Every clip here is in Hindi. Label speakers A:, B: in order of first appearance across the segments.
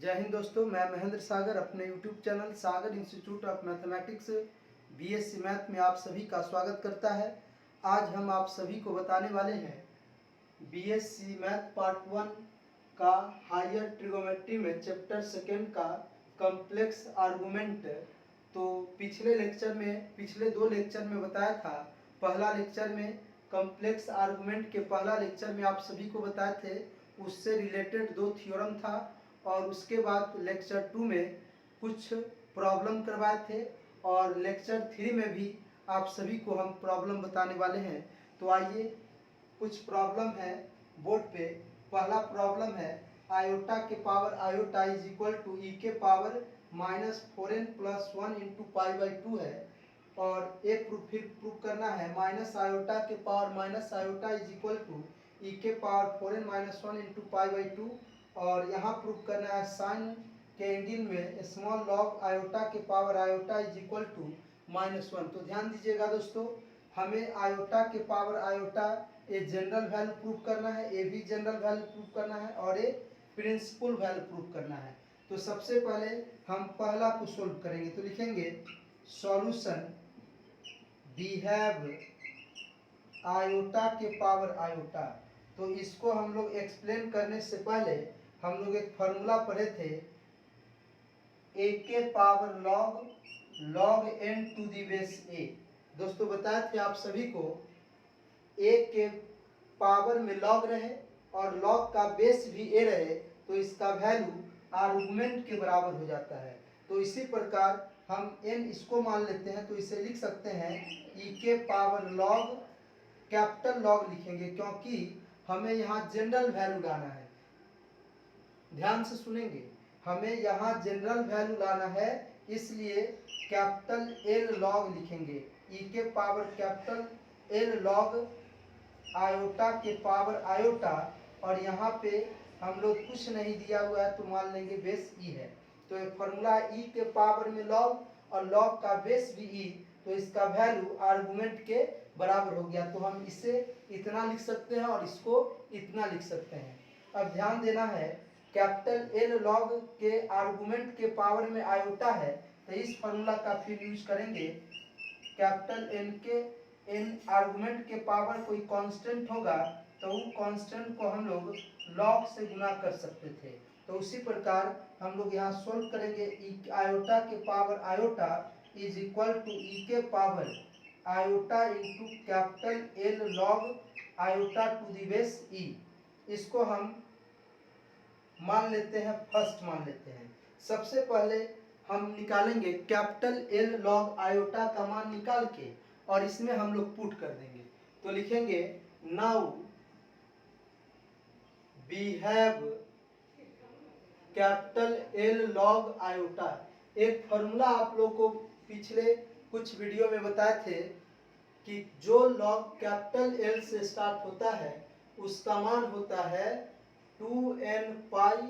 A: जय हिंद दोस्तों, मैं महेंद्र सागर अपने YouTube channel Sagar institute of mathematics BSc math में आप सभी का स्वागत करता है। आज हम आप सभी को बताने वाले हैं BSc मैथ पार्ट 1 का हायर ट्रिगोनोमेट्री में चैप्टर सेकेंड का कॉम्प्लेक्स आर्गुमेंट। तो पिछले दो लेक्चर में बताया था। पहला लेक्चर में कॉम्प्लेक्स आर्गुमेंट के पहला लेक्चर में आप सभी को बताए थे, उससे रिलेटेड दो थ्योरम था। और उसके बाद लेक्चर 2 में कुछ प्रॉब्लम करवाए थे और लेक्चर 3 में भी आप सभी को हम प्रॉब्लम बताने वाले हैं। तो आइए, कुछ प्रॉब्लम है बोर्ड पे। पहला प्रॉब्लम है आयोटा के power iota is equal to e के पावर -4n + 1 इंटू π/2 है। और एक फिर प्रूफ करना है माइनस आयोटा के power minus iota is equal to e के पावर 4n - 1 इंटू π/2। और यहाँ प्रूफ करना है साइन के एंगल में स्मॉल लॉग आयोटा के power iota is equal to -1। तो ध्यान दीजिएगा दोस्तों, हमें आयोटा के power iota a general value proof करना है, ए भी जनरल वैल्यू प्रूफ करना है और ए प्रिंसिपल वैल्यू प्रूफ करना है। तो सबसे पहले हम पहला को सोल्व करेंगे। तो लिखेंगे सॉल्यूशन वी हैव आयोटा के पावर आयोटा। तो इसको हम लोग एक्सप्लेन करने से पहले हम लोग एक फॉर्मूला पढ़े थे, ए के power log n to the base a. दोस्तों बताए थे आप सभी को, ए के पावर में लॉग रहे और लॉग का बेस भी ए रहे तो इसका वैल्यू आर्गुमेंट के बराबर हो जाता है। तो इसी प्रकार हम n इसको मान लेते हैं, तो इसे लिख सकते हैं ई के पावर लॉग, कैपिटल लॉग लिखेंगे क्योंकि हमें यहाँ जनरल वैल्यू लाना है। ध्यान से सुनेंगे, हमें यहाँ जनरल वैल्यू लाना है, इसलिए कैपिटल एल लॉग लिखेंगे। ई के power capital L log iota के पावर आयोटा। और यहाँ पे हम लोग कुछ नहीं दिया हुआ है तो मान लेंगे बेस ई है। तो एक फॉर्मूला ई के पावर में लॉग और लॉग का बेस भी ई, तो इसका वैल्यू आर्गुमेंट के बराबर हो गया। तो हम इसे इतना लिख सकते हैं और इसको इतना लिख सकते हैं। अब ध्यान देना है, कैपिटल एल लॉग के आर्गुमेंट के पावर में आयोटा है, तो इस फॉर्मूला का फिर यूज करेंगे। कैपिटल एन के एन आर्गुमेंट के पावर कोई कांस्टेंट होगा तो वो कांस्टेंट को हम लोग लॉग से गुना कर सकते थे। तो उसी प्रकार हम लोग यहाँ सोल्व करेंगे। ई आयोटा के power iota is equal to e के power iota into capital L log iota to the base e. इसको हम मान लेते हैं, फर्स्ट मान लेते हैं। सबसे पहले हम निकालेंगे कैपिटल एल लॉग आयोटा का मान निकाल के और इसमें हम लोग पुट कर देंगे। तो लिखेंगे now we have capital L log iota. एक फॉर्मूला आप लोग को पिछले कुछ वीडियो में बताए थे कि जो लॉग कैपिटल एल से स्टार्ट होता है उसका मान होता है 2n pi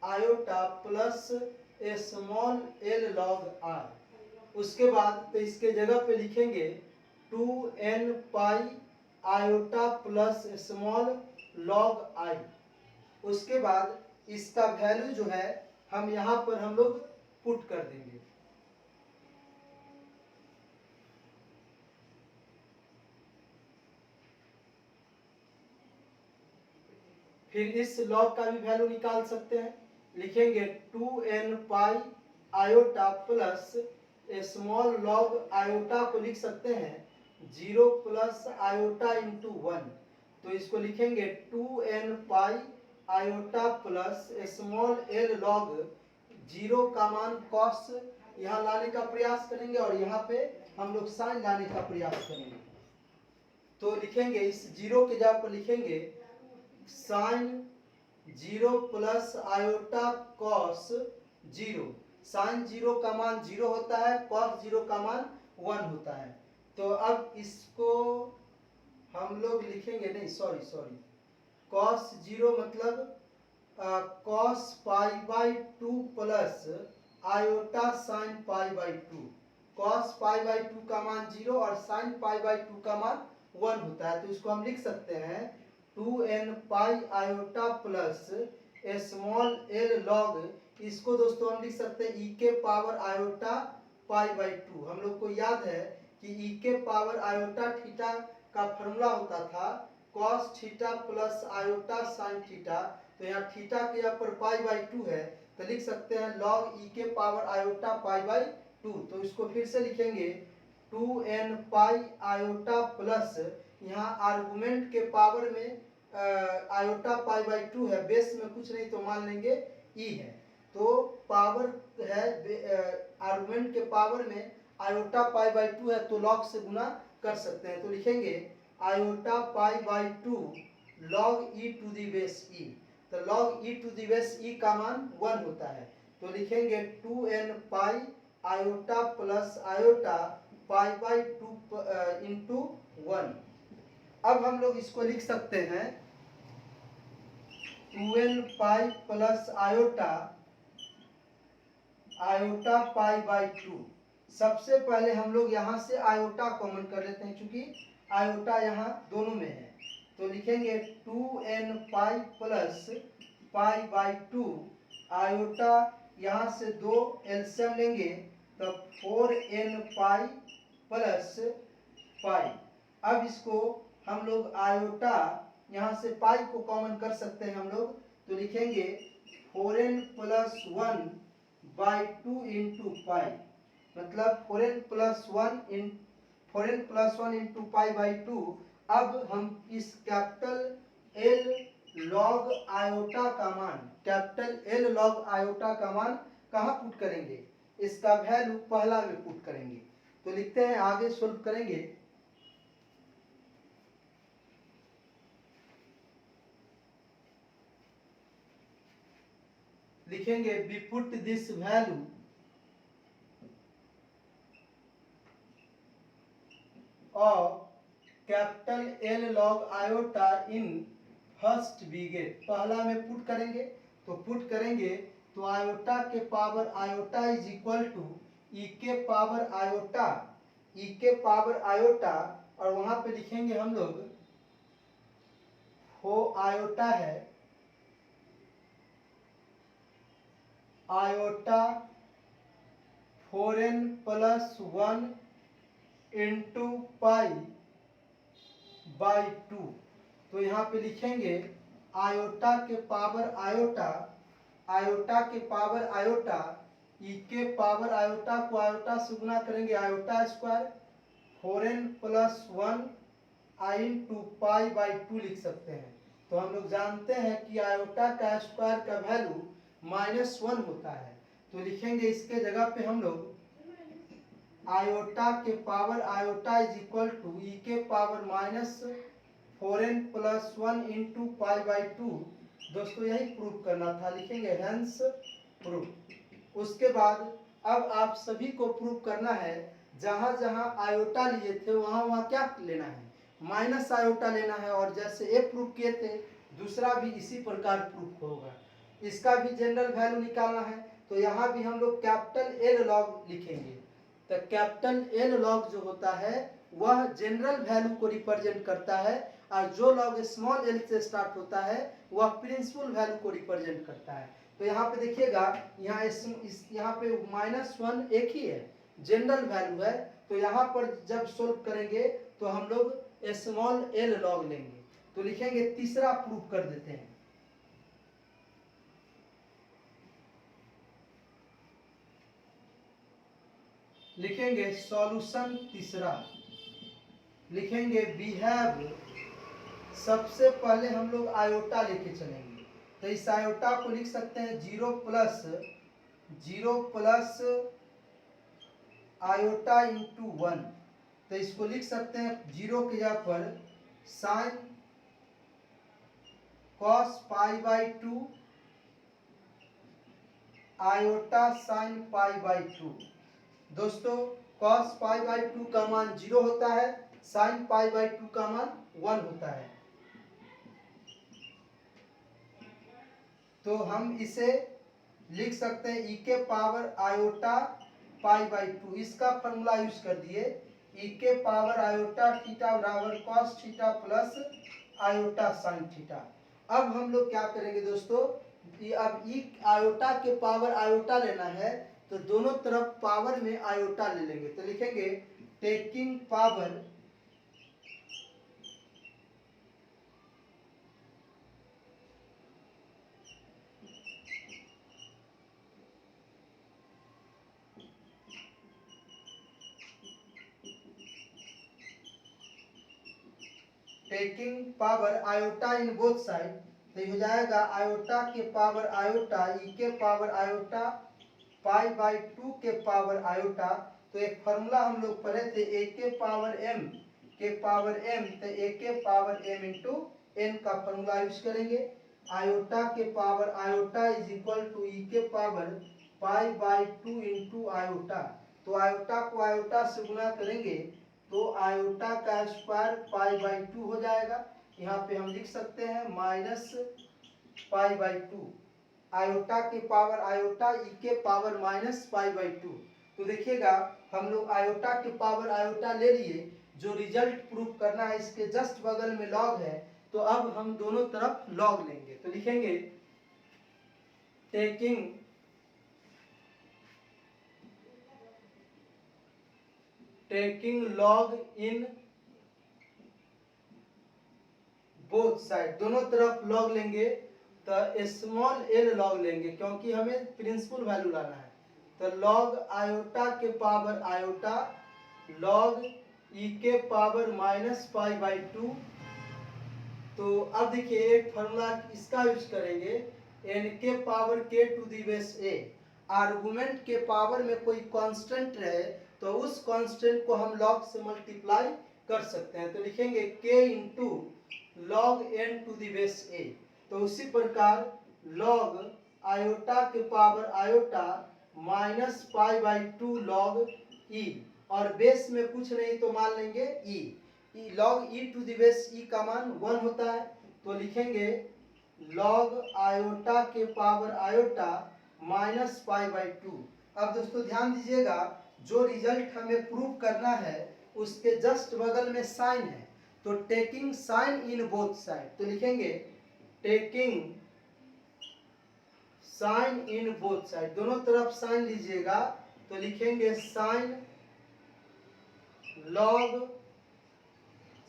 A: iota plus A small L log are. उसके बाद तो इसके जगह पे लिखेंगे 2n pi iota plus small log I. उसके बाद इसका वैल्यू जो है हम यहाँ पर हम लोग पुट कर देंगे। फिर इस लॉग का भी वैल्यू निकाल सकते हैं, लिखेंगे 2n pi iota plus small log iota को लिख सकते हैं 0 प्लस आयोटा इंटू 1। तो इसको लिखेंगे 2n pi iota plus small L log 0 का मान कॉस यहाँ लाने का प्रयास करेंगे और यहाँ पे हम लोग साइन लाने का प्रयास करेंगे। तो लिखेंगे इस 0 के जगह पर लिखेंगे sine 0 plus iota cos 0। Sine 0 का मान 0 होता है, कॉस 0 का मान 1 होता है। तो अब इसको हम लोग लिखेंगे, नहीं सॉरी, कॉस 0 मतलब cos π/2 plus iota sine π/2। Cos π/2 का मान 0 और साइन π/2 का मान 1 होता है। तो इसको हम लिख सकते हैं 2n pi iota plus small L log इसको दोस्तों हम लिख सकते हैं ई के पावर आयोटा पाई बाई 2। हम लोग को याद है कि ई के पावर आयोटा थीटा का फॉर्मूला होता था cos theta plus iota sine theta. तो यहाँ थीटा के यहाँ पर पाई बाई 2 है, तो लिख सकते हैं लॉग ई के पावर आयोटा पाई बाई 2। तो इसको फिर से लिखेंगे 2n पाई आयोटा प्लस, यहाँ आर्गुमेंट के पावर में आयोटा पाई बाई 2 है, बेस में कुछ नहीं तो मान लेंगे ई है। तो पावर है आर्गुमेंट के पावर में आयोटा पाई बाई 2 है, तो लॉग से गुना कर सकते हैं। तो लिखेंगे iota pi by 2 log e to the base e. तो log e to the base e का मान 1 होता है। तो लिखेंगे 2n pi iota plus iota pi by 2 into 1। अब हम लोग इसको लिख सकते हैं 2n pi plus iota iota pi by 2। सबसे पहले हम लोग यहाँ से आयोटा कॉमन कर लेते हैं, क्योंकि आयोटा यहाँ दोनों में है। तो लिखेंगे 2n pi plus pi by 2 iota, यहाँ से 2 एलसीएम लेंगे तो 4n पाई प्लस पाई। अब इसको हम लोग आयोटा यहाँ से पाई को कॉमन कर सकते हैं हम लोग। तो लिखेंगे 4n plus 1 by 2 into pi, मतलब 4n plus 1 into pi by 2। अब हम इस कैपिटल एल लॉग आयोटा का मान, कैपिटल एल लॉग आयोटा का मान कहाँ पुट करेंगे, इसका वैल्यू पहला में पुट करेंगे। तो लिखते हैं, आगे सोल्व करेंगे। लिखेंगे we put this value of capital L log iota in first bracket, पहला में पुट करेंगे। तो पुट करेंगे तो आयोटा के power iota is equal to e के पावर आयोटा, ई के पावर आयोटा, और वहां पे लिखेंगे हम लोग हो आयोटा है iota 4n plus 1 into pi by 2। तो यहाँ पे लिखेंगे आयोटा के पावर आयोटा, आयोटा के पावर आयोटा, ई के पावर आयोटा को आयोटा से गुना करेंगे iota square, 4n plus 1 I into pi by 2 लिख सकते हैं। तो हम लोग जानते हैं कि आयोटा का स्क्वायर का वैल्यू -1 होता है। तो लिखेंगे इसके जगह पे हम लोग आयोटा के power iota is equal to e के power -4n plus 1 into pi by 2। दोस्तों यही प्रूफ करना था, लिखेंगे हेंस प्रूफ। उसके बाद अब आप सभी को प्रूफ करना है, जहां जहां आयोटा लिए थे वहां वहां क्या लेना है, माइनस आयोटा लेना है। और जैसे एक प्रूफ किए थे, दूसरा भी इसी प्रकार प्रूफ होगा। इसका भी जनरल वैल्यू निकालना है। तो यहाँ भी हम लोग कैपिटल एल लॉग लिखेंगे। तो कैपिटल एल लॉग जो होता है वह जनरल वैल्यू को रिप्रेजेंट करता है, और जो लॉग स्मॉल एल से स्टार्ट होता है वह प्रिंसिपल वैल्यू को रिप्रेजेंट करता है। तो यहाँ पे देखिएगा, यहाँ पे -1 एक ही है, जनरल वैल्यू है। तो यहाँ पर जब सोल्व करेंगे तो हम लोग स्मॉल एल लॉग लेंगे। तो लिखेंगे, तीसरा प्रूफ कर देते हैं। लिखेंगे सॉल्यूशन तीसरा, लिखेंगे वी हैव, सबसे पहले हम लोग आयोटा लेके चलेंगे। तो इस आयोटा को लिख सकते हैं 0 प्लस आयोटा इंटू 1। तो इसको लिख सकते हैं 0 के जगह पर sine cos pi by 2 iota sine pi by 2। दोस्तों cos पाई बाई 2 का मान 0 होता है, sin पाई बाई 2 का मान 1 होता है। तो हम इसे लिख सकते हैं ई के पावर आयोटा पाई बाई 2, इसका फॉर्मूला यूज कर दिए, ई के पावर आयोटा थीटा बराबर cos theta plus iota sine theta. अब हम लोग क्या करेंगे दोस्तों, अब ई आयोटा के पावर आयोटा लेना है तो दोनों तरफ पावर में आयोटा ले लेंगे, तो लिखेंगे टेकिंग पावर आयोटा इन बोथ साइड, तो ये हो जाएगा आयोटा के पावर आयोटा ई के पावर आयोटा पाई बाई 2 के पावर आयोटा। तो एक फॉर्मूला हम लोग पढ़े थे ए के पावर एम तो ए के पावर एम इंटू एन का फॉर्मूला यूज करेंगे। आयोटा के power iota is equal to e के power pi by 2 into iota. तो आयोटा को आयोटा से गुना करेंगे तो आयोटा का स्क्वायर पाई बाई 2 हो जाएगा। यहाँ पे हम लिख सकते हैं माइनस पाई बाई 2, आयोटा के पावर आयोटा ई के पावर माइनस पाई बाई 2। तो देखिएगा हम लोग आयोटा के पावर आयोटा ले लिए, जो रिजल्ट प्रूफ करना है इसके जस्ट बगल में लॉग है, तो अब हम दोनों तरफ लॉग लेंगे। तो लिखेंगे taking log in both side, दोनों तरफ लॉग लेंगे तो स्मॉल एल लॉग लेंगे क्योंकि हमें प्रिंसिपल वैल्यू लाना है। तो लॉग आयोटा के पावर आयोटा लॉग ई के पावर माइनस पाई बाई 2। तो अब देखिए एक फॉर्मूला इसका यूज करेंगे, एन के पावर के to the base a. Argument के पावर में कोई कांस्टेंट रहे तो उस कांस्टेंट को हम लॉग से मल्टीप्लाई कर सकते हैं, तो लिखेंगे K into log N to the base a. तो उसी प्रकार लॉग आयोटा के power iota minus pi by 2 log e, और बेस में कुछ नहीं तो मान लेंगे e log e to the base e का मान 1 होता है। तो लिखेंगे लॉग आयोटा के power iota minus pi by 2। अब दोस्तों ध्यान दीजिएगा, जो रिजल्ट हमें प्रूव करना है उसके जस्ट बगल में साइन है, तो taking sine in both side, तो लिखेंगे taking sine in both side, दोनों तरफ साइन लीजिएगा, तो लिखेंगे साइन लॉग,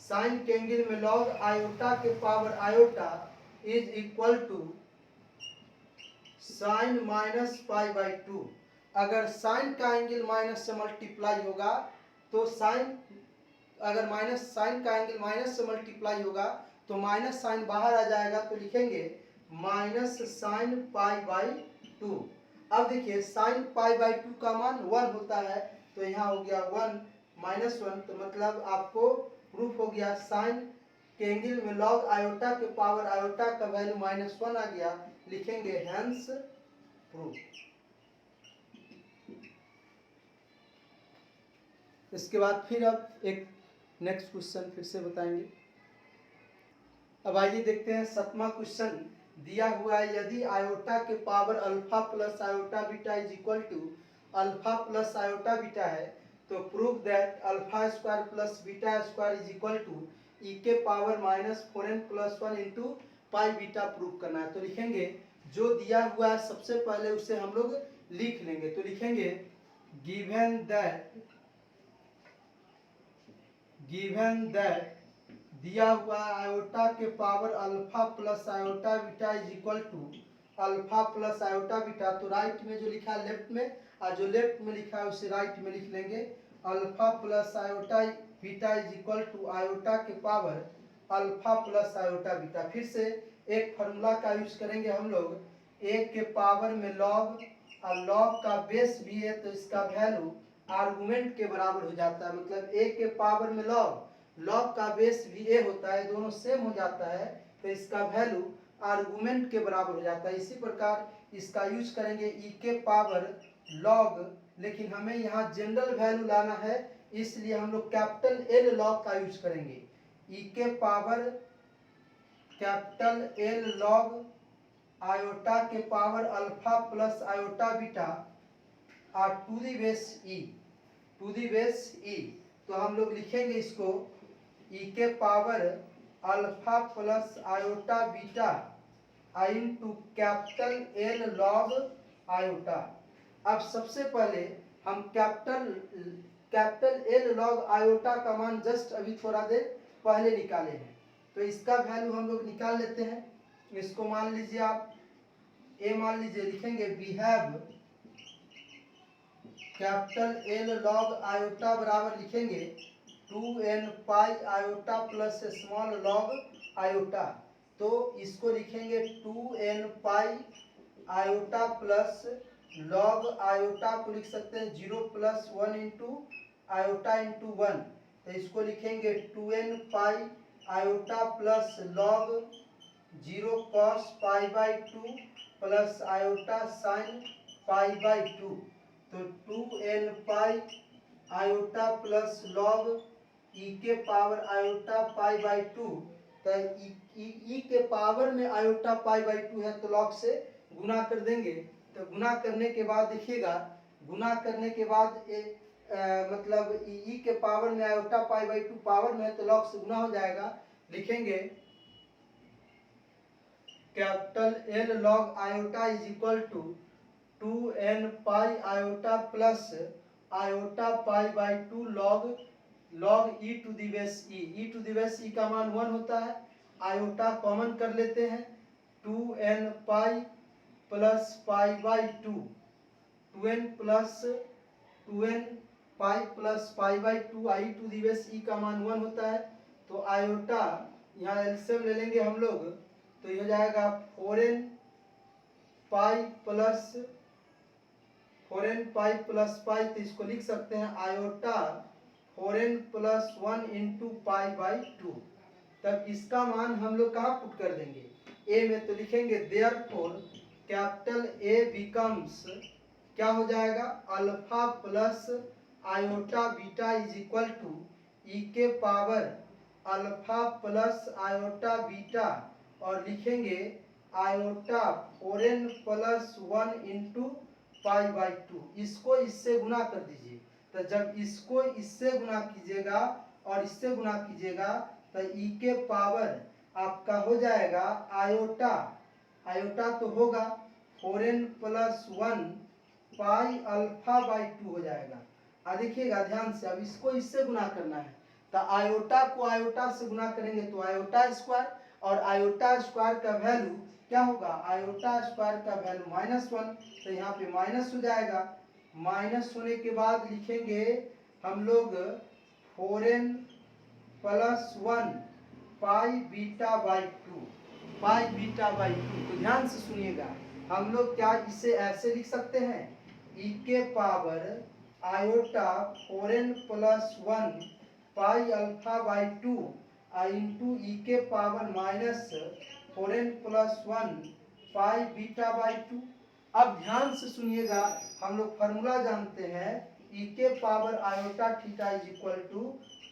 A: साइन के एंगल में लॉग आयोटा के power iota is equal to sine minus pi by 2। अगर साइन का एंगल माइनस से मल्टीप्लाई होगा तो साइन, अगर माइनस साइन का एंगल माइनस से मल्टीप्लाई होगा तो माइनस साइन बाहर आ जाएगा, तो लिखेंगे माइनस साइन पाई बाई 2। अब देखिए साइन पाई बाई 2 का मान 1 होता है, तो यहाँ हो गया 1 माइनस 1, तो मतलब आपको प्रूफ हो गया साइन के एंगल में लॉग आयोटा के पावर आयोटा का वैल्यू माइनस 1 आ गया, लिखेंगे हेंस प्रूफ। इसके बाद फिर अब एक नेक्स्ट क्वेश्चन फिर से बताएंगे। अब आइए देखते हैं 7वां क्वेश्चन दिया हुआ है, यदि आयोटा के power alpha plus iota beta is equal to alpha plus iota beta है, तो prove that alpha square plus beta square is equal to e के power minus 4n plus 1 into pi beta prove करना है। तो लिखेंगे जो दिया हुआ है सबसे पहले उसे हम लोग लिख लेंगे, तो लिखेंगे गिवन दैट दिया हुआ आयोटा के power alpha plus iota beta is equal to alpha plus iota beta, तो राइट में जो लिखा है लेफ्ट में, और जो लेफ्ट में लिखा है उसे राइट में लिख लेंगे। Alpha plus iota beta is equal to iota के power alpha plus iota beta. फिर से एक फॉर्मूला का यूज करेंगे हम लोग, ए के पावर में लॉग, और लॉग का बेस भी है तो इसका वैल्यू आर्गुमेंट के बराबर हो जाता है, मतलब ए के पावर में लॉग का बेस भी ए होता है, दोनों सेम हो जाता है, तो इसका वैल्यू आर्गुमेंट के बराबर हो जाता है। इसी प्रकार इसका यूज करेंगे ई के पावर लॉग, लेकिन हमें यहाँ जनरल वैल्यू लाना है इसलिए हम लोग कैपिटल एल लॉग का यूज करेंगे। ई के power capital L log iota के power alpha plus iota beta और टू दी बेस ई, तो हम लोग लिखेंगे इसको ई के power alpha plus iota beta i into capital L log iota. अब सबसे पहले हम कैपिटल एल लॉग आयोटा का मान जस्ट अभी थोड़ा देर पहले निकाले हैं, तो इसका वैल्यू हम लोग निकाल लेते हैं। इसको मान लीजिए आप ए मान लीजिए, लिखेंगे we have capital L log iota बराबर लिखेंगे 2n pi iota plus small log iota. तो इसको लिखेंगे 2n pi iota plus log iota को लिख सकते हैं 0 प्लस 1 इंटू आयोटा इंटू 1। तो इसको लिखेंगे 2n pi iota plus log 0 cos pi by 2 plus iota sine pi by 2। तो 2n pi iota plus log e के पावर आयोटा पाई बाई 2। तो ई के पावर में आयोटा पाई बाई 2 है, तो लॉग से गुना कर देंगे। तो गुना करने के बाद देखिएगा, गुना करने के बाद मतलब ई के पावर में आयोटा पाई बाई 2 पावर में है, तो लॉग से गुना हो जाएगा। लिखेंगे capital L log iota is equal to 2n pi iota plus iota pi by 2 log e to the base e. E to the base e का मान 1 होता है। आयोटा कॉमन कर लेते हैं, 2n pi plus pi by 2, 2n plus 2n pi plus pi by 2, i to the base e का मान 1 होता है। तो आयोटा यहाँ एलसीएम ले लेंगे हम लोग, तो ये हो जाएगा 4n पाई प्लस 4n पाई प्लस पाई। तो इसको लिख सकते हैं iota 4n plus 1 into pi by 2। तब इसका मान हम लोग कहाँ पुट कर देंगे, ए में। तो लिखेंगे देयरफॉर कैपिटल ए बिकम्स, क्या हो जाएगा, alpha plus iota beta is equal to e के power alpha plus iota beta, और लिखेंगे iota 4n plus 1 into pi by 2। इसको इससे गुना कर दीजिए। तो जब इसको इससे गुना कीजिएगा और इससे गुना कीजिएगा, तो ई के पावर आपका हो जाएगा आयोटा, आयोटा तो होगा 4n plus 1 pi alpha by 2 हो जाएगा। अब देखिएगा ध्यान से, अब इसको इससे गुना करना है, तो आयोटा को आयोटा से गुना करेंगे तो आयोटा स्क्वायर, और आयोटा स्क्वायर का वैल्यू क्या होगा, आयोटा स्क्वायर का वैल्यू -1। तो यहाँ पे माइनस हो जाएगा। माइनस होने के बाद लिखेंगे हम लोग 4n plus 1 pi beta by 2, pi beta by 2। तो ध्यान से सुनिएगा, हम लोग क्या इसे ऐसे लिख सकते हैं, ई के power iota 4n plus 1 pi alpha by 2 into e के power minus 4n plus 1 pi beta by 2। अब ध्यान से सुनिएगा, हम लोग फार्मूला जानते हैं, ई के power iota theta is equal to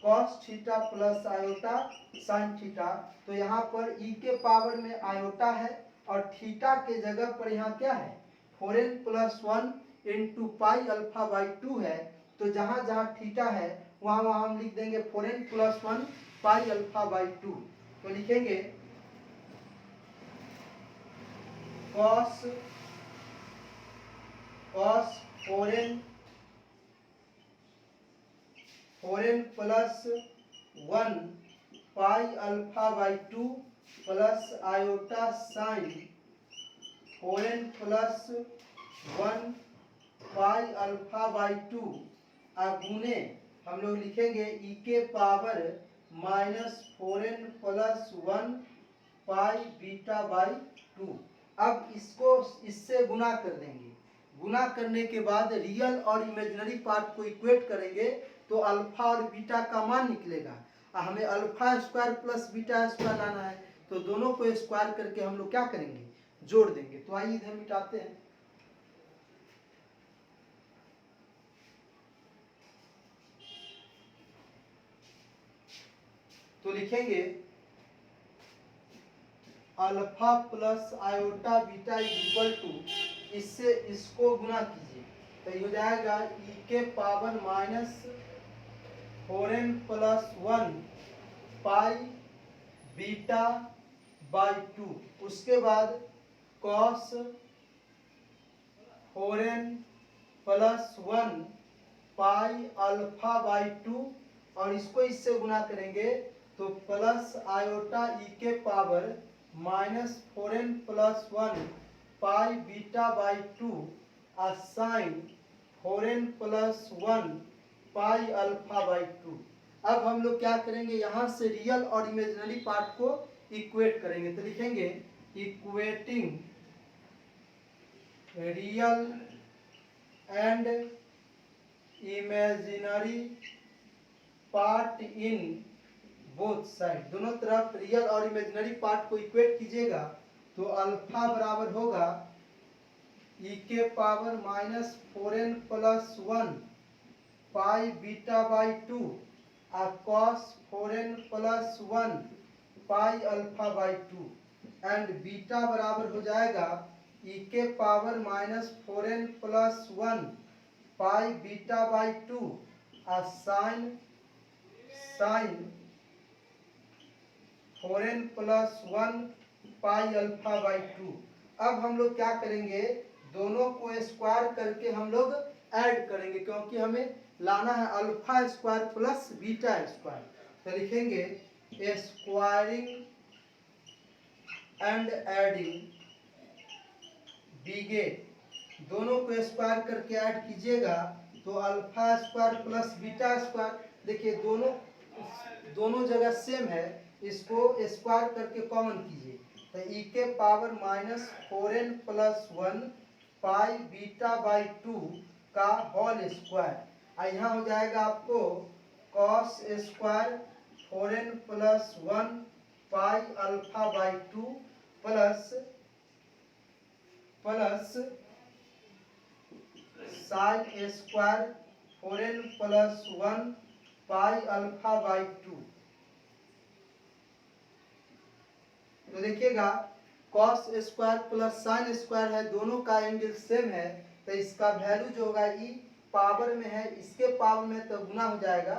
A: cos theta plus iota sine theta. तो यहाँ पर ई के पावर में आयोटा है और थीटा के जगह पर यहाँ क्या है, 4n plus 1 into pi alpha by 2 है। तो जहाँ जहाँ थीटा है वहाँ वहाँ हम लिख देंगे 4n plus 1 pi alpha by 2। तो लिखेंगे cos 4n plus 1 pi alpha by 2 plus iota sign 4n plus 1 pi alpha by 2 गुने हम लोग लिखेंगे ई के power minus 4n plus 1 pi beta by 2। अब इसको इससे गुना कर देंगे। गुना करने के बाद रियल और इमेजिनरी पार्ट को इक्वेट करेंगे तो अल्फा और बीटा का मान निकलेगा। हमें alpha square plus beta square लाना है, तो दोनों को स्क्वायर करके हम लोग क्या करेंगे, जोड़ देंगे। तो आइए इधर मिटाते हैं। तो लिखेंगे alpha plus iota beta is equal to, इससे इसको गुना कीजिए तो ये हो जाएगा ई के power minus 4n plus 1 pi beta by 2। उसके बाद cos 4n plus 1 pi alpha by 2, और इसको इससे गुना करेंगे तो प्लस आयोटा ई के power minus 4n plus 1 pi beta by 2 और sine 4n plus 1 pi alpha by 2। अब हम लोग क्या करेंगे, यहाँ से रियल और इमेजिनरी पार्ट को इक्वेट करेंगे। तो लिखेंगे equating real and imaginary part in both side, दोनों तरफ रियल और इमेजिनरी पार्ट को इक्वेट कीजिएगा तो अल्फा बराबर होगा ई के power minus 4n plus 1 pi beta by 2 और cos 4n plus 1 pi alpha by 2 and beta बराबर हो जाएगा ई के power minus 4n plus 1 pi beta by 2 और sine 4n plus 1 pi alpha by 2। अब हम लोग क्या करेंगे, दोनों को स्क्वायर करके हम लोग ऐड करेंगे, क्योंकि हमें लाना है alpha square plus beta square. तो लिखेंगे स्क्वायरिंग एंड एडिंग बिगेट, दोनों को स्क्वायर करके ऐड कीजिएगा तो alpha square plus beta square, देखिए दोनों जगह सेम है, इसको स्क्वायर करके कॉमन कीजिए तो ई के power minus 4n plus 1 pi beta by 2 का होल स्क्वायर। यहाँ हो जाएगा आपको cos square 4n plus 1 pi alpha by 2 plus sine square 4n plus 1 pi alpha by 2। तो देखिएगा cos square plus sine square है, दोनों का एंगल सेम है, तो इसका वैल्यू जो होगा ई पावर में है, इसके पावर में तो गुना हो जाएगा,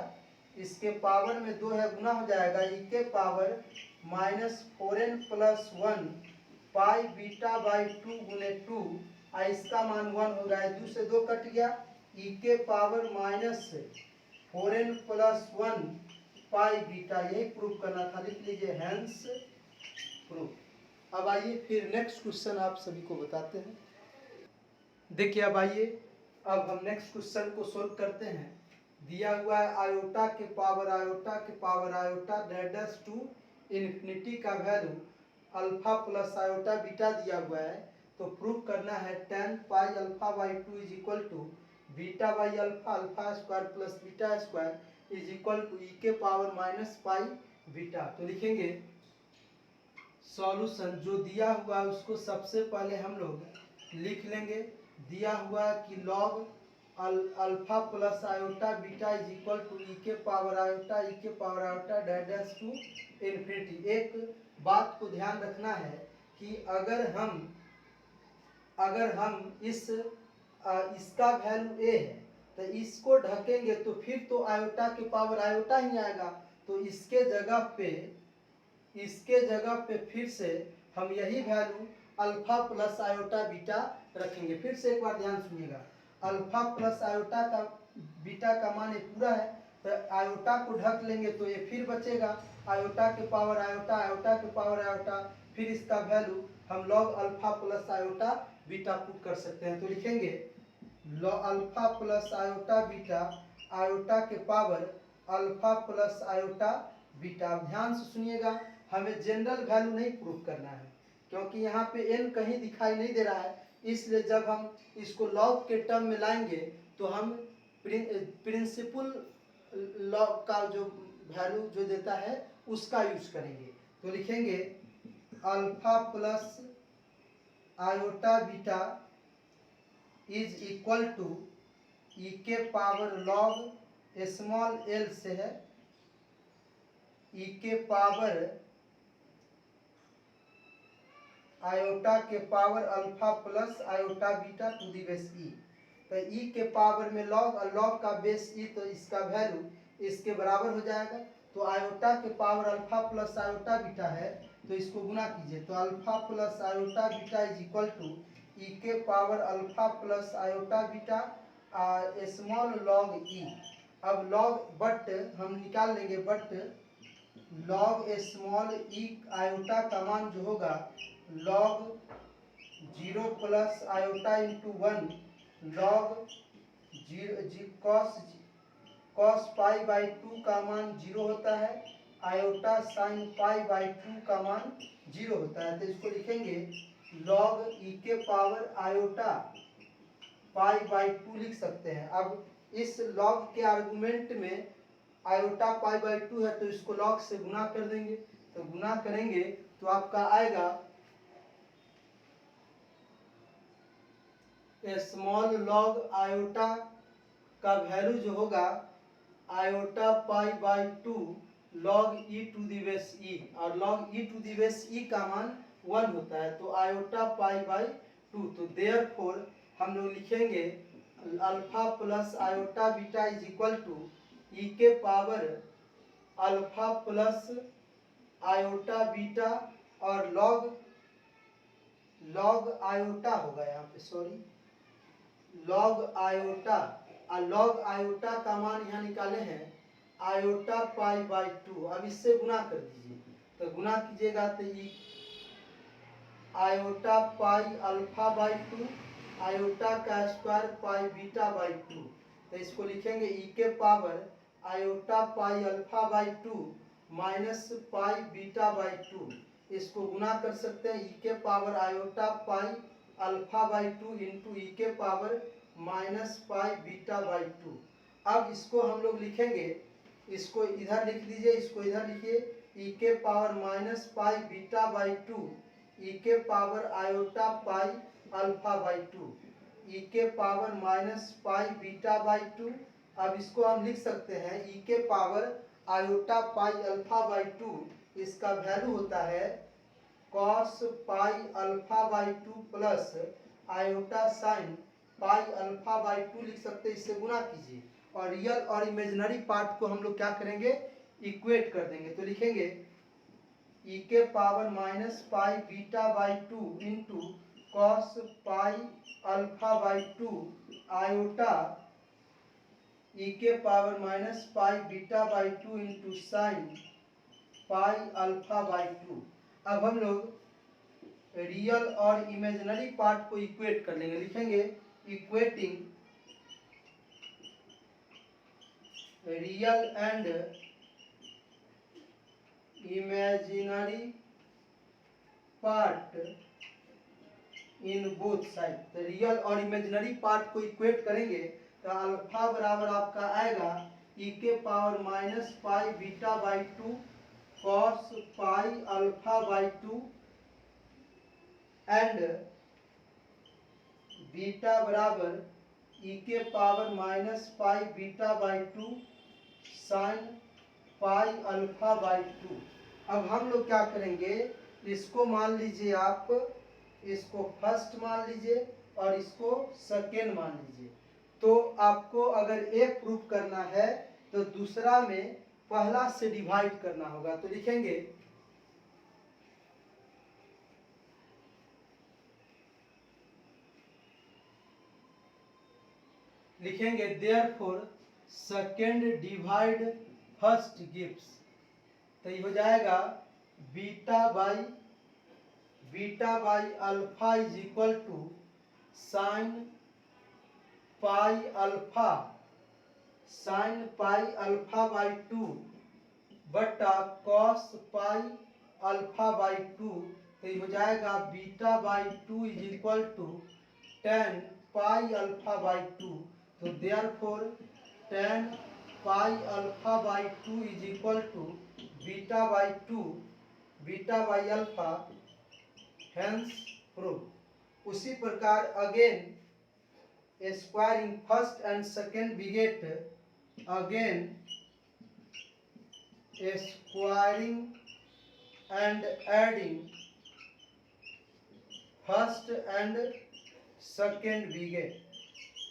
A: इसके पावर में 2 है गुना हो जाएगा ई के power minus 4n plus 1 pi beta by 2 गुने 2 और इसका मान 1 हो गया, 2 से 2 कट गया, ई के power minus 4n plus 1 pi beta, यही प्रूफ करना था, लिख लीजिए हैंस प्रूफ। अब आइए फिर नेक्स्ट क्वेश्चन आप सभी को बताते हैं। देखिए अब आइए, अब हम नेक्स्ट क्वेश्चन को सोल्व करते हैं। दिया हुआ है आयोटा के power iota tends to infinity का value alpha plus iota beta दिया हुआ है, तो प्रूव करना है tan pi alpha by 2 is equal to beta by alpha square plus beta square is equal to e के पावर माइनस पाई बीटा। तो लिखेंगे सॉल्यूशन, जो दिया हुआ है उसको सबसे पहले हम लोग लिख लेंगे। दिया हुआ है कि log alpha plus iota beta is equal to e के power iota dash to infinity. एक बात को ध्यान रखना है कि अगर हम इसका वैल्यू ए है तो इसको ढकेंगे तो फिर तो आयोटा के पावर आयोटा ही आएगा, तो इसके जगह पे फिर से हम यही value alpha plus iota beta रखेंगे। फिर से एक बार ध्यान सुनिएगा, अल्फा प्लस आयोटा का बीटा का मान ये पूरा है, तो आयोटा को ढक लेंगे तो ये फिर बचेगा आयोटा के पावर आयोटा के पावर आयोटा, फिर इसका वैल्यू हम log alpha plus iota beta put कर सकते हैं। तो लिखेंगे log alpha plus iota beta iota के power alpha plus iota beta. ध्यान से सुनिएगा, हमें जनरल वैल्यू नहीं प्रूफ करना है, क्योंकि यहाँ पे n कहीं दिखाई नहीं दे रहा है, इसलिए जब हम इसको लॉग के टर्म में लाएंगे तो हम प्रिंसिपल लॉग का जो वैल्यू जो देता है उसका यूज करेंगे। तो लिखेंगे alpha plus iota beta is equal to e के पावर लॉग स्मॉल एल से है ई के पावर आयोटा के power alpha plus iota beta to the base e. तो ई के पावर में लॉग और लॉग का बेस ई, तो इसका वैल्यू इसके बराबर हो जाएगा। तो आयोटा के power alpha plus iota beta है, तो इसको गुना कीजिए, तो alpha plus iota beta is equal to e के power alpha plus iota beta small log e. अब लॉग बट हम निकाल लेंगे, but log small e iota का मान जो होगा log 0 plus iota into 1 log cos pi by 2 का मान 0 होता है, आयोटा साइन पाई बाई 2 का मान 0 होता है। तो इसको लिखेंगे लॉग ई के पावर आयोटा पाई बाई 2 लिख सकते हैं। अब इस लॉग के आर्गुमेंट में आयोटा पाई बाई 2 है, तो इसको लॉग से गुना कर देंगे, तो गुना करेंगे तो आपका आएगा स्मॉल लॉग आयोटा का वैल्यू जो होगा iota pi by 2 log e to the base e, और log e to the base e का मान 1 होता है, तो आयोटा पाई बाई 2। तो देयरफॉर हम लोग लिखेंगे alpha plus iota beta is equal to e के power alpha plus iota beta, और लॉग आयोटा होगा यहाँ पे, सॉरी लॉग आयोटा, और लॉग आयोटा का मान यहाँ निकाले हैं आयोटा पाई बाई 2। अब इससे गुना कर दीजिए, तो गुना कीजिएगा तो ये iota pi alpha by 2 iota का स्क्वायर पाई बीटा बाई 2। तो इसको लिखेंगे ई के power iota pi alpha by 2 minus pi beta by 2। इसको गुना कर सकते हैं, ई के power iota pi alpha by 2 into e के power minus pi beta by 2। अब इसको हम लोग लिखेंगे, इसको इधर लिख दीजिए, इसको इधर लिखिए, ई के power minus pi beta by 2 ई के power iota pi alpha by 2 ई के power minus pi beta by 2। अब इसको हम लिख सकते हैं ई के power iota pi alpha by 2, इसका वैल्यू होता है cos pi alpha by 2 plus iota sine pi alpha by 2 लिख सकते हैं। इससे गुना कीजिए और रियल और इमेजिनरी पार्ट को हम लोग क्या करेंगे, इक्वेट कर देंगे। तो लिखेंगे ई के power minus pi beta by 2 into cos pi alpha by 2 iota e के power minus pi beta by 2 into sine pi alpha by 2। अब हम लोग रियल और इमेजिनरी पार्ट को इक्वेट कर लेंगे, लिखेंगे equating real and imaginary part in both side. तो रियल और इमेजिनरी पार्ट को इक्वेट करेंगे तो अल्फा बराबर आपका आएगा ई के power minus pi beta by 2 cos pi alpha by 2 and beta बराबर ई के power minus pi beta by 2 sign pi alpha by 2। अब हम लोग क्या करेंगे, इसको मान लीजिए आप, इसको फर्स्ट मान लीजिए और इसको सेकेंड मान लीजिए। तो आपको अगर एक प्रूफ करना है तो दूसरा में पहला से डिवाइड करना होगा। तो लिखेंगे therefore second divide first gives. तो ये हो जाएगा beta by alpha is equal to sine pi alpha by 2 बटा कॉस पाई अल्फा बाई 2। तो ये हो जाएगा beta by 2 is equal to tan pi alpha by 2। तो therefore tan pi alpha by 2 is equal to beta by 2 beta by alpha, hence proof. उसी प्रकार again squaring first and second we get again squaring and adding first and second we get।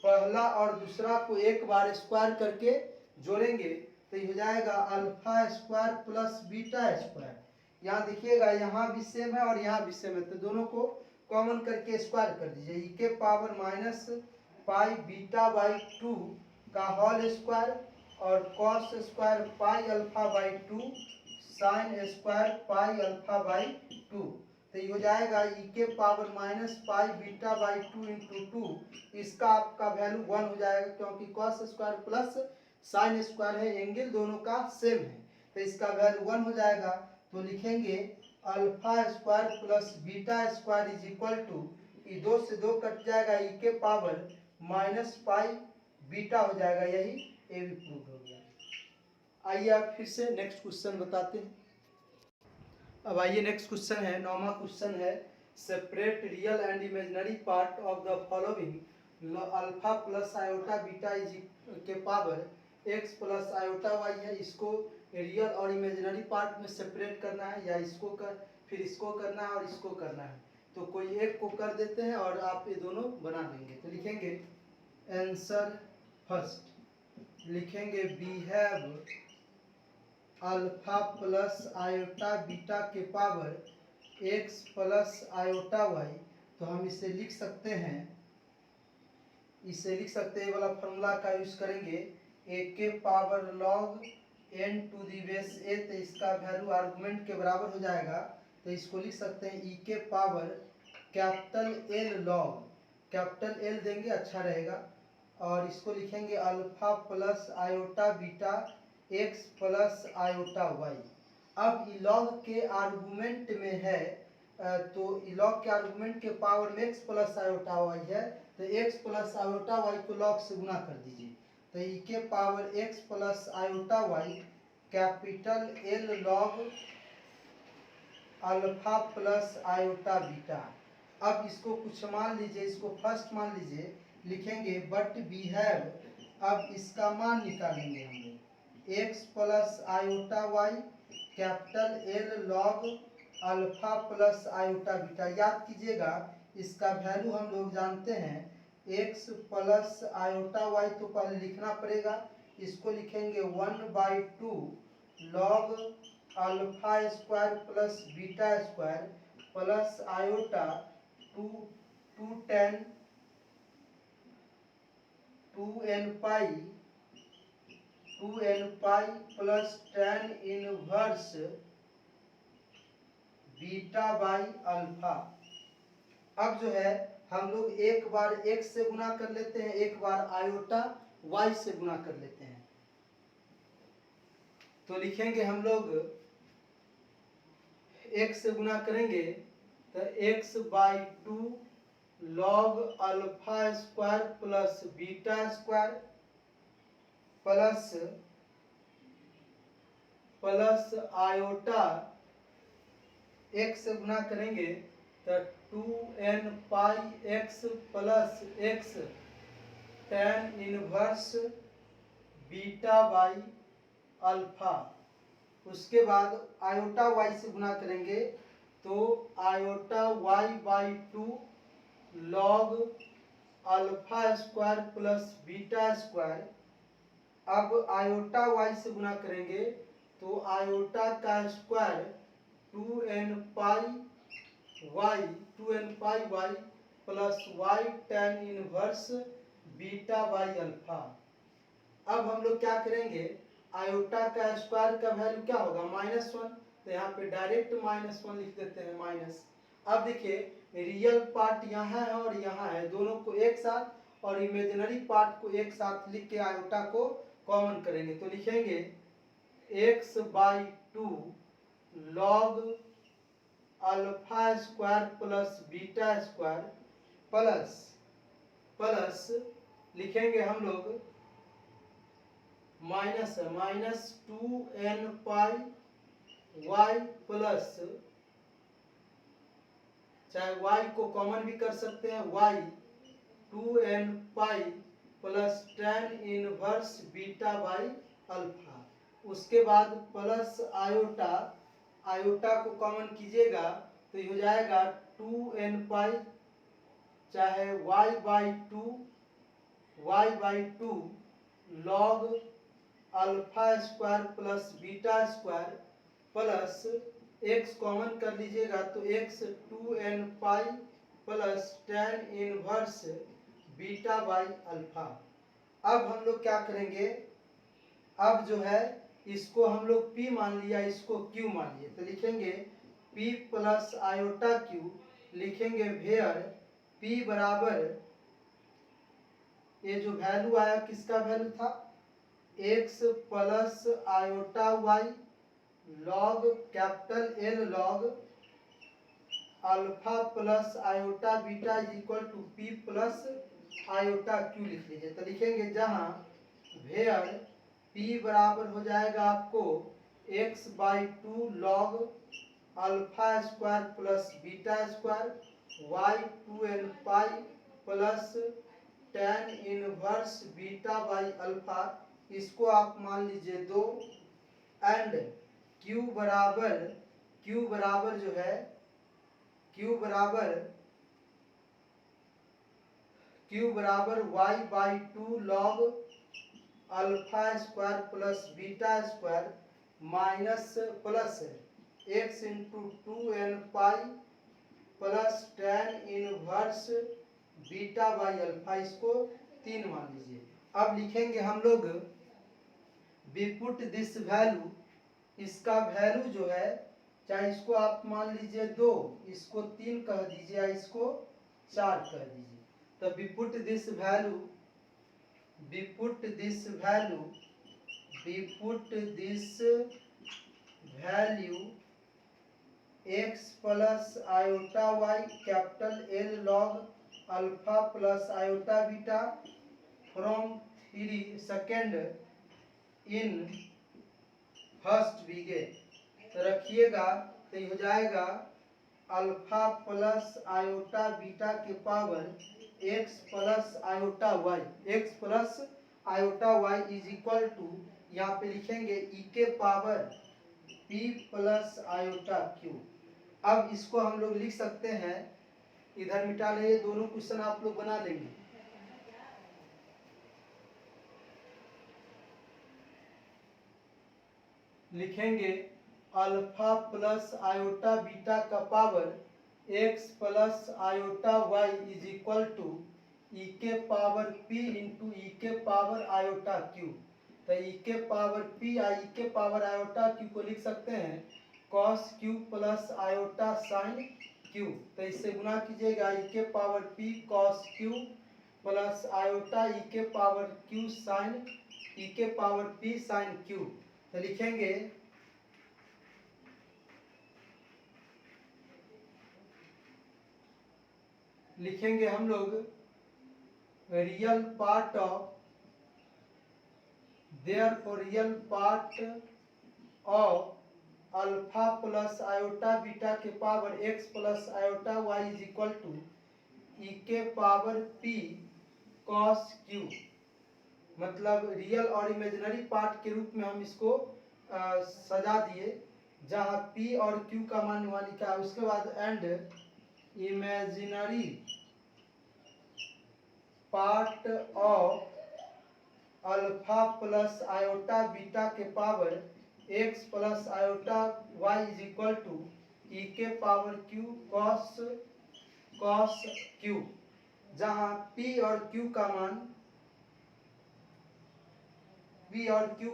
A: पहला और दूसरा को एक बार स्क्वायर करके जोड़ेंगे तो ये हो जाएगा alpha square plus beta square. यहाँ देखिएगा, यहाँ भी सेम है और यहाँ भी सेम है, तो दोनों को कॉमन करके स्क्वायर कर दीजिए। ई के power minus pi beta by 2 का होल स्क्वायर और cos square pi alpha by 2 sine square pi alpha by 2। तो ये हो जाएगा ई के power minus pi beta by 2 into 2। इसका आपका वैल्यू 1 हो जाएगा, क्योंकि cos square plus sine square है, एंगल दोनों का सेम है, तो इसका वैल्यू 1 हो जाएगा। तो लिखेंगे alpha square plus beta square is equal to, ये 2 से 2 कट जाएगा, ई के पावर माइनस पाई बीटा हो जाएगा। यही ए भी प्रूव हो गया। आइए आप फिर से नेक्स्ट क्वेश्चन बताते हैं। अब आइए नेक्स्ट क्वेश्चन है, 9वां क्वेश्चन है, separate real and imaginary part of the following alpha plus iota beta is के power x plus iota y है। इसको रियल और इमेजिनरी पार्ट में सेपरेट करना है, या इसको फिर इसको करना है और इसको करना है। तो कोई एक को कर देते हैं और आप ये दोनों बना लेंगे। तो लिखेंगे आंसर फर्स्ट, लिखेंगे we have alpha plus iota beta के power x plus iota y. तो हम इसे लिख सकते हैं, ये वाला फॉर्मूला का यूज करेंगे, ए के power log N to the base a, तो इसका वैल्यू आर्गुमेंट के बराबर हो जाएगा। तो इसको लिख सकते हैं ई के power capital L log, capital L देंगे अच्छा रहेगा, और इसको लिखेंगे alpha plus iota beta x plus iota y. अब लॉग के आर्गुमेंट में है, तो लॉग के आर्गुमेंट के पावर में एक्स प्लस आयोटा वाई है, तो एक्स प्लस आयोटा वाई को लॉग से गुना कर दीजिए। तो ई के power x plus iota y capital L log alpha plus iota beta. अब इसको कुछ मान लीजिए, इसको फर्स्ट मान लीजिए, लिखेंगे बट वी हैव, अब इसका मान निकालेंगे हम लोग, x plus iota y capital L log alpha plus iota beta. याद कीजिएगा, इसका वैल्यू हम लोग जानते हैं, एक्स प्लस आयोटा वाई तो पहले लिखना पड़ेगा, इसको लिखेंगे 1/2 log alpha square plus beta square plus iota 2n pi plus tan inverse beta by alpha. अब जो है हम लोग एक बार x से गुना कर लेते हैं, एक बार आयोटा y से गुना कर लेते हैं। तो लिखेंगे हम लोग x से गुना करेंगे तो x/2 log alpha square plus beta square plus iota, x से गुना करेंगे तो 2n pi x plus x tan inverse beta by alpha. उसके बाद आयोटा y से गुना करेंगे तो iota y/2 log alpha square plus beta square. अब आयोटा y से गुना करेंगे तो आयोटा का square 2n pi y plus y tan inverse beta by alpha. अब हम लोग क्या करेंगे, आयोटा का स्क्वायर का वैल्यू क्या होगा, -1, तो यहाँ पे डायरेक्ट -1 लिख देते हैं माइनस। अब देखिए रियल पार्ट यहाँ है और यहाँ है, दोनों को एक साथ, और इमेजिनरी पार्ट को एक साथ लिख के आयोटा को कॉमन करेंगे। तो लिखेंगे x/2 log alpha square plus beta square plus लिखेंगे हम लोग -2n पाई y प्लस, चाहे y को कॉमन भी कर सकते हैं, y 2n pi plus tan inverse beta by alpha. उसके बाद प्लस आयोटा, आयोटा को कॉमन कीजिएगा तो ये हो जाएगा 2n पाई, चाहे y/2 log alpha square plus beta square plus x common कर लीजिएगा तो x 2n pi plus tan inverse beta by alpha. अब हम लोग क्या करेंगे, अब जो है इसको हम लोग p मान लिया, इसको q मान लिया, तो लिखेंगे p प्लस आयोटा q, लिखेंगे वेयर p बराबर, ये जो वैल्यू आया किसका वैल्यू था, x plus iota y log capital L log alpha plus iota beta is equal to p plus iota q लिख लीजिए। तो लिखेंगे जहां वेयर p बराबर हो जाएगा आपको x by 2 log alpha square plus beta square y 2n pi plus tan inverse beta by alpha, इसको आप मान लीजिए 2, एंड q बराबर जो है q बराबर y by 2 log alpha square plus beta square minus plus x into 2n pi plus tan inverse beta by alpha, इसको 3 मान लीजिए। अब लिखेंगे हम लोग वी पुट दिस वैल्यू, इसका वैल्यू जो है, चाहे इसको आप मान लीजिए 2, इसको 3 कह दीजिए, इसको 4 कह दीजिए। तो we put this value x plus iota y capital L log alpha plus iota beta from 3 second in first बीगे। तो रखिएगा, तो ये हो जाएगा अल्फा प्लस आयोटा बीटा के power x plus iota y is equal to, यहाँ पे लिखेंगे e के power p plus iota q। अब इसको हम लोग लिख सकते हैं, इधर मिटा ले, दोनों क्वेश्चन आप लोग बना लेंगे। लिखेंगे अल्फा प्लस आयोटा बीटा का power x plus iota y is equal to e के पावर p इंटू e के पावर आयोटा q। तो e के पावर p या e के पावर आयोटा q को लिख सकते हैं cos q plus iota sine q। तो इससे गुना कीजिएगा, e के power p cos q plus iota e के पावर q साइन e के पावर p साइन q। तो लिखेंगे हम लोग real part of, therefore real part of alpha plus iota beta के power x plus iota y is equal to e के पावर p cos q। मतलब रियल और इमेजिनरी पार्ट के रूप में हम इसको सजा दिए, जहां p और q का मान वहां लिखा है। उसके बाद and imaginary part of alpha plus iota beta के power x plus iota y is equal to e के पावर q cos q, जहां p और q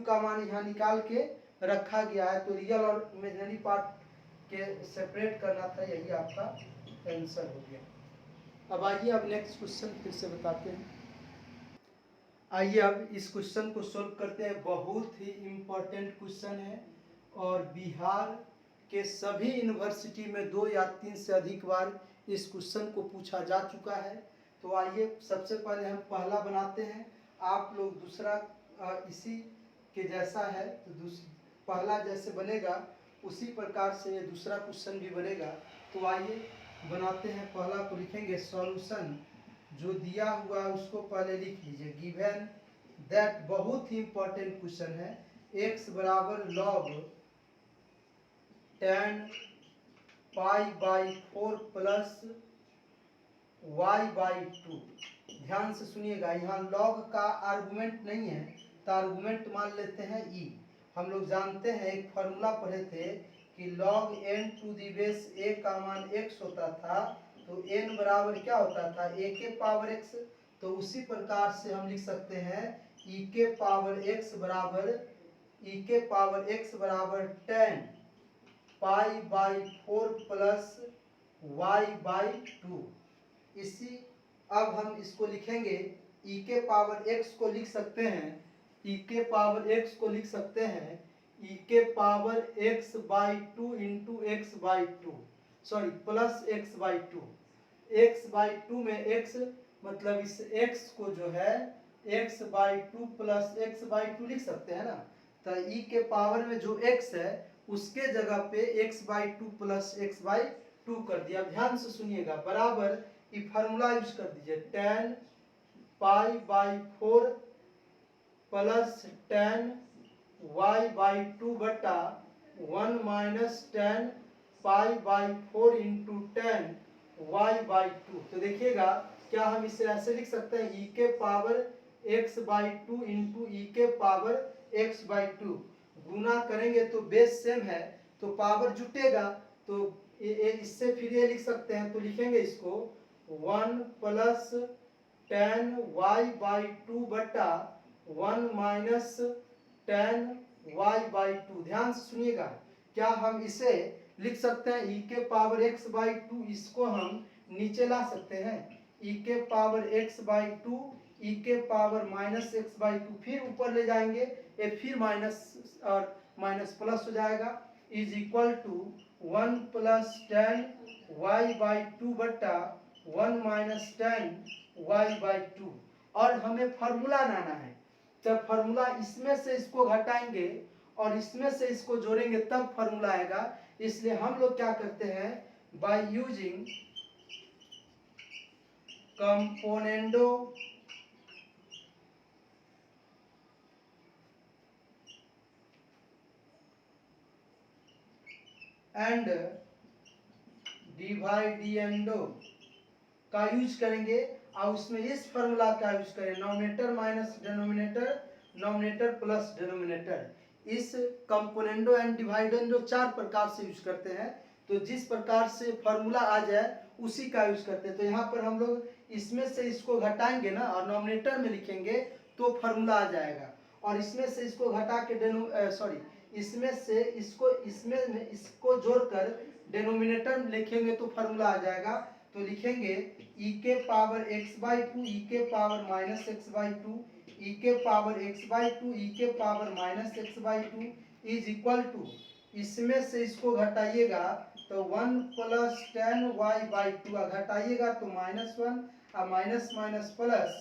A: का मान यहाँ निकाल के रखा गया है। तो रियल और इमेजिनरी पार्ट के सेपरेट करना था, यही आपका आंसर हो गया। अब आइए, अब नेक्स्ट क्वेश्चन फिर से बताते हैं। आइए अब इस क्वेश्चन को सॉल्व करते हैं। बहुत ही इम्पोर्टेंट क्वेश्चन है और बिहार के सभी यूनिवर्सिटी में 2 या 3 से अधिक बार इस क्वेश्चन को पूछा जा चुका है। तो आइए सबसे पहले हम पहला बनाते हैं, आप लोग दूसरा इसी के जैसा है, तो पहला जैसे बनेगा उसी प्रकार से ये दूसरा क्वेश्चन भी बनेगा। तो आइए बनाते हैं। पहला को लिखेंगे सॉल्यूशन, जो दिया हुआ है उसको पहले लिख लीजिए। गिवन दैट, बहुत ही इंपॉर्टेंट क्वेश्चन है, x बराबर log tan pi by 4 plus y by 2। ध्यान से सुनिएगा, यहाँ लॉग का आर्गुमेंट नहीं है, तो आर्गुमेंट मान लेते हैं e। हम लोग जानते हैं, एक फॉर्मूला पढ़े थे कि log n to the base a का मान x होता था, तो n बराबर क्या होता था, a के पावर x। तो उसी प्रकार से हम लिख सकते हैं e के पावर x बराबर 10 pi by 4 plus y by 2। इसी अब हम इसको लिखेंगे, e के पावर x को लिख सकते हैं, e के पावर x को लिख सकते हैं e के power x by 2 into x by 2, sorry plus x by 2। x by 2 में x मतलब इस x को जो है x by 2 plus x by 2 लिख सकते हैं ना। तो e के पावर में जो x है उसके जगह पे x by 2 plus x by 2 कर दिया। ध्यान से सुनिएगा, बराबर ये फार्मूला यूज कर दीजिए, 10 pi by 4 plus 10 y by 2 बटा 1 minus 10 pi by 4 into 10 y by 2। तो देखिएगा क्या हम इसे ऐसे लिख सकते हैं, e के power x by 2 into e के पावर x बाई 2। गुना करेंगे तो बेस सेम है तो पावर जुटेगा, तो इससे फिर ये लिख सकते हैं, तो लिखेंगे इसको 1 प्लस 10 y बाई 2 बटा 1 माइनस 10 y बाई 2। ध्यान से सुनिएगा, क्या हम इसे लिख सकते हैं e के पावर x बाई 2, इसको हम नीचे ला सकते हैं, e के पावर x बाई 2 e के पावर माइनस एक्स बाई 2, फिर ऊपर ले जाएंगे ये फिर माइनस और माइनस प्लस हो जाएगा, is equal to 1 plus 10 y by 2 बटा 1 माइनस 10 y बाई 2। और हमें फार्मूला लाना है, जब फार्मूला इसमें से इसको घटाएंगे और इसमें से इसको जोड़ेंगे तब फार्मूला आएगा। इसलिए हम लोग क्या करते हैं, बाय यूजिंग कंपोनेंडो एंड डिवाइडिएंडो का यूज करेंगे और उसमें इस फार्मूला का यूज करें, nominator minus denominator, nominator plus denominator. इस कंपोनेंडो एंड डिवाइडेंडो 4 प्रकार से यूज करते हैं, तो जिस प्रकार से फार्मूला आ जाए उसी का यूज करते हैं। तो यहाँ पर हम लोग इसमें से इसको घटाएंगे ना और नॉमिनेटर में लिखेंगे तो फार्मूला आ जाएगा, और इसमें से इसको घटा के सॉरी इसमें से इसको जोड़कर डिनोमिनेटर में लिखेंगे तो फार्मूला आ जाएगा। तो लिखेंगे e के पावर x बाई 2 e के power minus x by 2 e के पावर x बाई 2 e के power minus x by 2 is equal to, इसमें से इसको घटाइएगा तो 1 प्लस 10 y बाई 2, घटाइएगा तो -1 और minus minus plus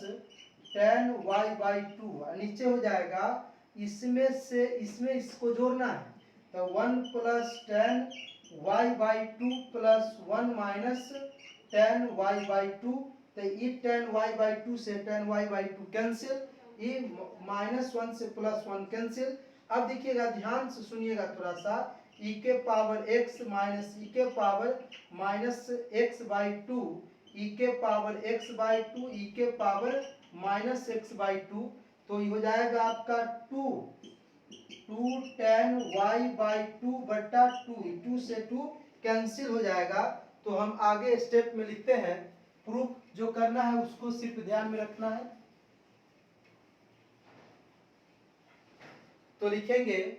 A: 10 y by 2, नीचे हो जाएगा, इसमें से इसमें इसको जोड़ना है तो 1 plus 10 y by 2 plus 1 minus 10 y by 2। तो ये 10 y बाई 2 से 10 y बाई 2 कैंसिल, ये -1 से +1 कैंसिल। अब देखिएगा, ध्यान से सुनिएगा थोड़ा सा, e के पावर x माइनस e के power minus x by 2 e के पावर x बाई 2 e के पावर माइनस एक्स बाई 2, तो ये हो जाएगा आपका 2 10 y बाई 2 बटा 2 से 2 कैंसिल हो जाएगा। तो हम आगे स्टेप में लिखते हैं, प्रूफ जो करना है उसको सिर्फ ध्यान में रखना है। तो लिखेंगे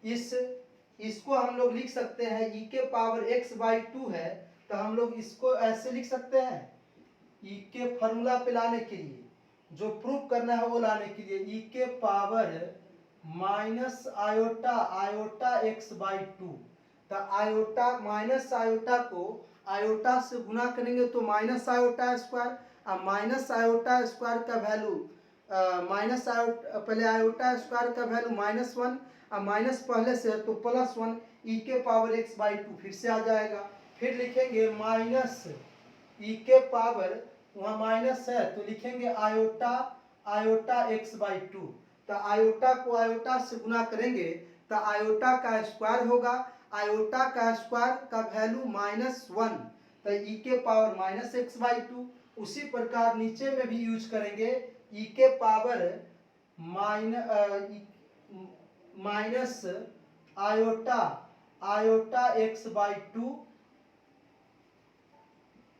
A: इसको हम लोग लिख सकते हैं, e के पावर x बाई 2 है तो हम लोग इसको ऐसे लिख सकते हैं, e के फॉर्मूला पे लाने के लिए, जो प्रूफ करना है वो लाने के लिए, e के power minus iota x by 2। तो आयोटा माइनस आयोटा को आयोटा से गुना करेंगे तो माइनस आयोटा स्क्वायर, और माइनस आयोटा स्क्वायर का वैल्यू माइनस आयोटा, पहले आयोटा स्क्वायर का वैल्यू -1 और माइनस पहले से है तो +1 e के पावर x बाई 2 फिर से आ जाएगा। फिर लिखेंगे माइनस e के पावर, वहाँ माइनस है तो लिखेंगे आयोटा x बाई 2। तो आयोटा को आयोटा से गुना करेंगे तो आयोटा का स्क्वायर होगा, आयोटा का स्क्वायर का वैल्यू -1, तो e के पावर माइनस एक्स बाई 2। उसी प्रकार नीचे में भी यूज करेंगे, e के power minus iota iota x by two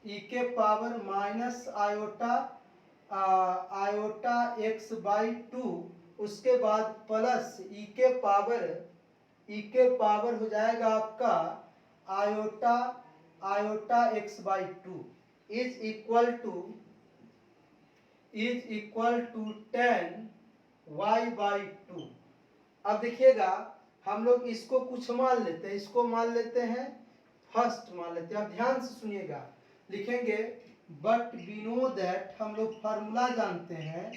A: e के power minus iota iota x by two, उसके बाद प्लस ई के पावर हो जाएगा आपका iota iota x by two is equal to 10 y by two. अब देखिएगा हम लोग इसको कुछ मान लेते हैं, इसको मान लेते हैं फर्स्ट मान लेते हैं। अब ध्यान से सुनिएगा, लिखेंगे बट वी नो दैट, हम लोग फार्मूला जानते हैं,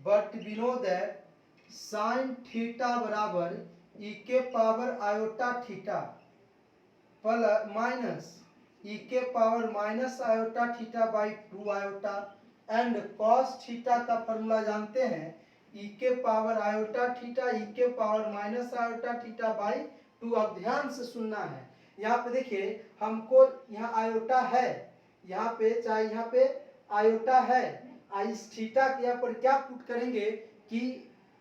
A: but we know that sine theta बराबर ई के power iota theta plus minus e के power minus iota theta by two iota, and cos theta का फॉर्मूला जानते हैं ई के पावर आयोटा थीटा ई के power minus iota theta by two. अब ध्यान से सुनना है, यहाँ पे देखिए हमको यहाँ आयोटा है, यहाँ पे चाहे यहाँ पे आयोटा है, इस थीटा के यहाँ पर क्या पुट करेंगे कि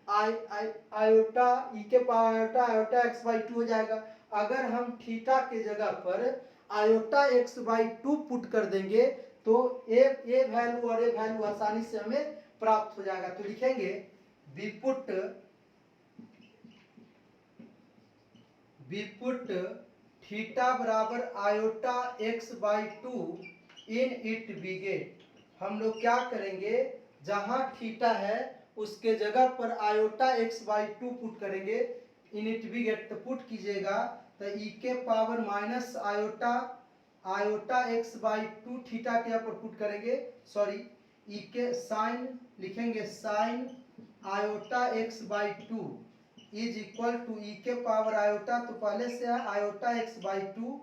A: आयोटा ई के power iota iota x by to हो जाएगा। अगर हम थीटा के जगह पर iota x by to put कर देंगे तो ए वैल्यू और ए वैल्यू आसानी से हमें प्राप्त हो जाएगा। तो लिखेंगे वी पुट थीटा बराबर iota x by two in it we get. हम लोग क्या करेंगे, जहां थीटा है उसके जगह पर iota x by to put करेंगे, इन इट वी गेट तो पुट कीजिएगा तो ई के power minus iota x by to theta के यहाँ पर पुट करेंगे, सॉरी ई के साइन लिखेंगे sine iota x by two is equal to e के पावर आयोटा, तो पहले से है iota x by two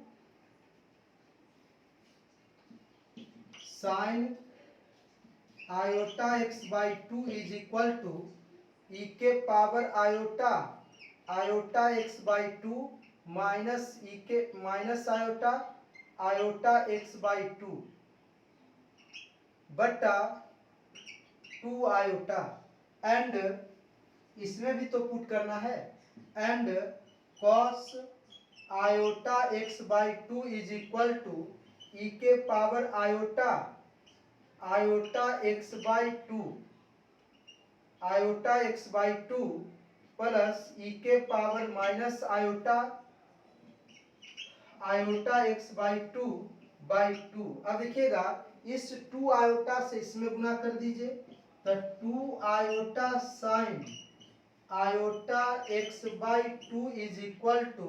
A: sine iota x by two is equal to e के power iota x by two minus e के minus iota x by two बटा टू आयोटा, एंड इसमें भी तो पुट करना है, and cos iota x by two is equal to e के power iota x by two plus e के power minus iota x by two. अब देखिएगा इस टू आयोटा से इसमें गुना कर दीजिए, तो two iota sine iota x by two is equal to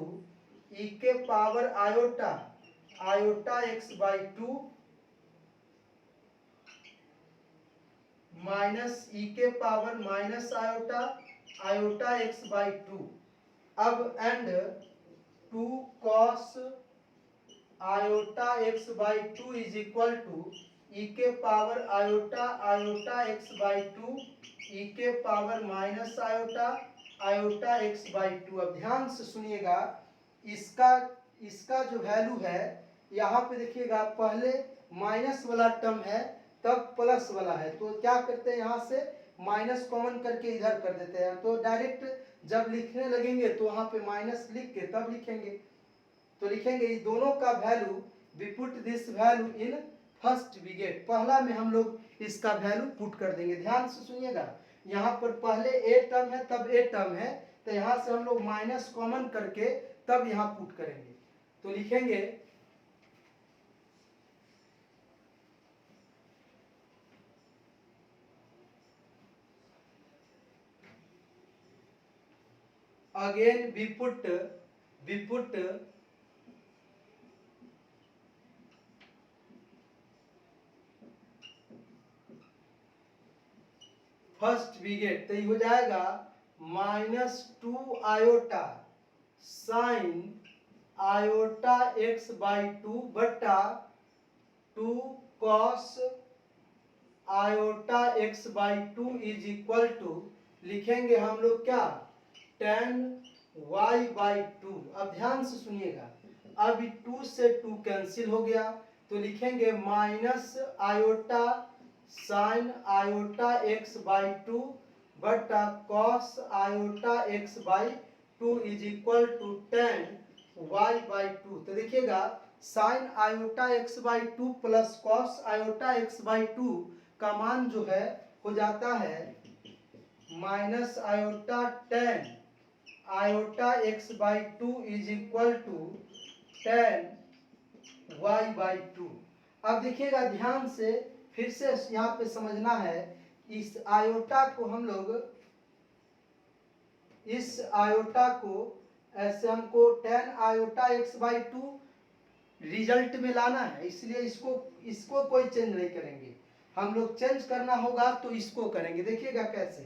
A: e के power iota x by two minus e के power minus iota x by two. अब and two cos iota x by two is equal to e के power iota x by two e के power minus iota x by two. अब ध्यान से सुनिएगा, इसका जो वैल्यू है यहाँ पे देखिएगा, पहले माइनस वाला टर्म है तब प्लस वाला है, तो क्या करते हैं यहाँ से माइनस कॉमन करके इधर कर देते हैं, तो डायरेक्ट जब लिखने लगेंगे तो वहाँ पे माइनस लिख के तब लिखेंगे, तो लिखेंगे इस दोनों का value, we put this value in first we get, पहला में हम लोग इसका वैल्यू पुट कर देंगे। ध्यान से सुनिएगा, यहाँ पर पहले ए टर्म है तब ए टर्म है, तो यहाँ से हम लोग माइनस कॉमन करके तब यहाँ पुट करेंगे, तो लिखेंगे again we put first we get, तो ये हो जाएगा minus two iota sine iota x by two बटा two cos iota x by two is equal to, लिखेंगे हम लोग क्या, टेन वाई बाई टू। अब ध्यान से सुनिएगा, अब 2 से 2 कैंसिल हो गया, तो लिखेंगे minus iota sine iota x by two बटा cos iota x by two is equal to tan y by two. तो देखिएगा sine iota x by two plus cos iota x by two का मान जो है हो जाता है minus iota tan iota x by two is equal to tan y by two. अब देखिएगा ध्यान से, फिर से यहाँ पे समझना है, इस आयोटा को हम लोग, इस आयोटा को ऐसे हमको ten iota x by to result में लाना है, इसलिए इसको कोई चेंज नहीं करेंगे। हम लोग चेंज करना होगा तो इसको करेंगे। देखिएगा कैसे,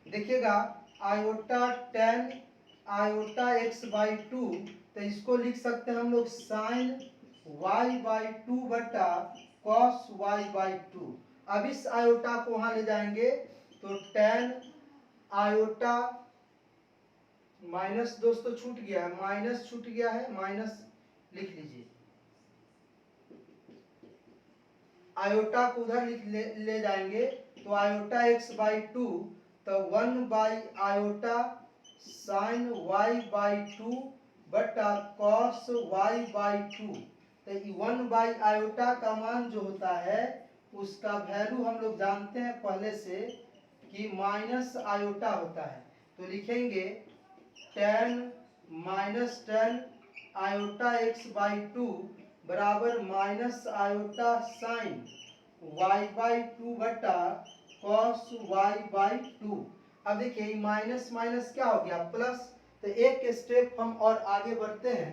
A: देखिएगा iota tan iota x by two, तो इसको लिख सकते हैं हम लोग साइन वाई बाई टू बटा कॉस वाई बाई टू। अब इस आयोटा को वहां ले जाएंगे तो टेन आयोटा माइनस, दोस्तों छूट गया है, माइनस छूट गया है, माइनस लिख लीजिए, आयोटा को उधर ले जाएंगे तो आयोटा एक्स बाई टू, तो one by iota sine y by two बटा कॉस वाई बाई टू। तो वन बाई आयोटा का मान जो होता है उसका वैल्यू हम लोग जानते हैं पहले से कि माइनस आयोटा होता है। तो लिखेंगे tan minus tan iota x by two बराबर minus iota sine y by two बटा कॉस वाई बाई टू। अब देखिए माइनस माइनस क्या हो गया प्लस, तो एक स्टेप हम और आगे बढ़ते हैं,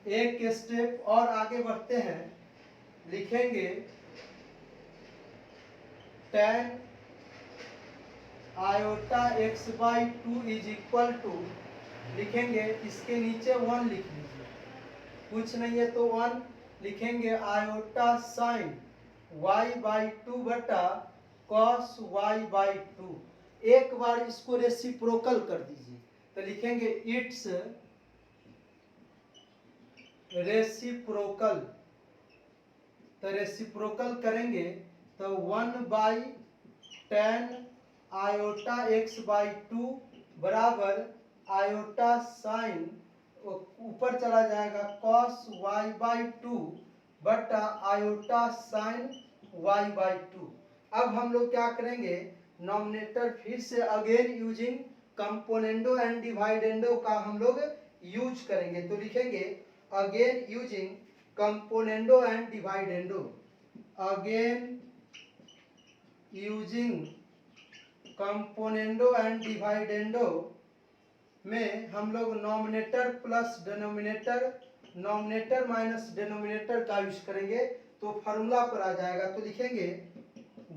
A: एक स्टेप और आगे बढ़ते हैं, लिखेंगे tan iota x by two is equal to, लिखेंगे इसके नीचे वन लिख लीजिए, कुछ नहीं है तो वन लिखेंगे iota sine y by two बटा कॉस वाई बाई टू। एक बार इसको रेसिप्रोकल कर दीजिए, तो लिखेंगे इट्स रेसिप्रोकल, तो रेसिप्रोकल करेंगे तो one by tan iota x by two बराबर आयोटा साइन, ऊपर चला जाएगा कॉस वाई बाई टू बटा iota sine y by two. अब हम लोग क्या करेंगे, नॉमिनेटर फिर से again using componendo and dividendo का हम लोग यूज करेंगे। तो लिखेंगे again using componendo and dividendo, again using componendo and dividendo में हम लोग nominator plus denominator, nominator minus denominator का यूज करेंगे तो फार्मूला पर आ जाएगा। तो लिखेंगे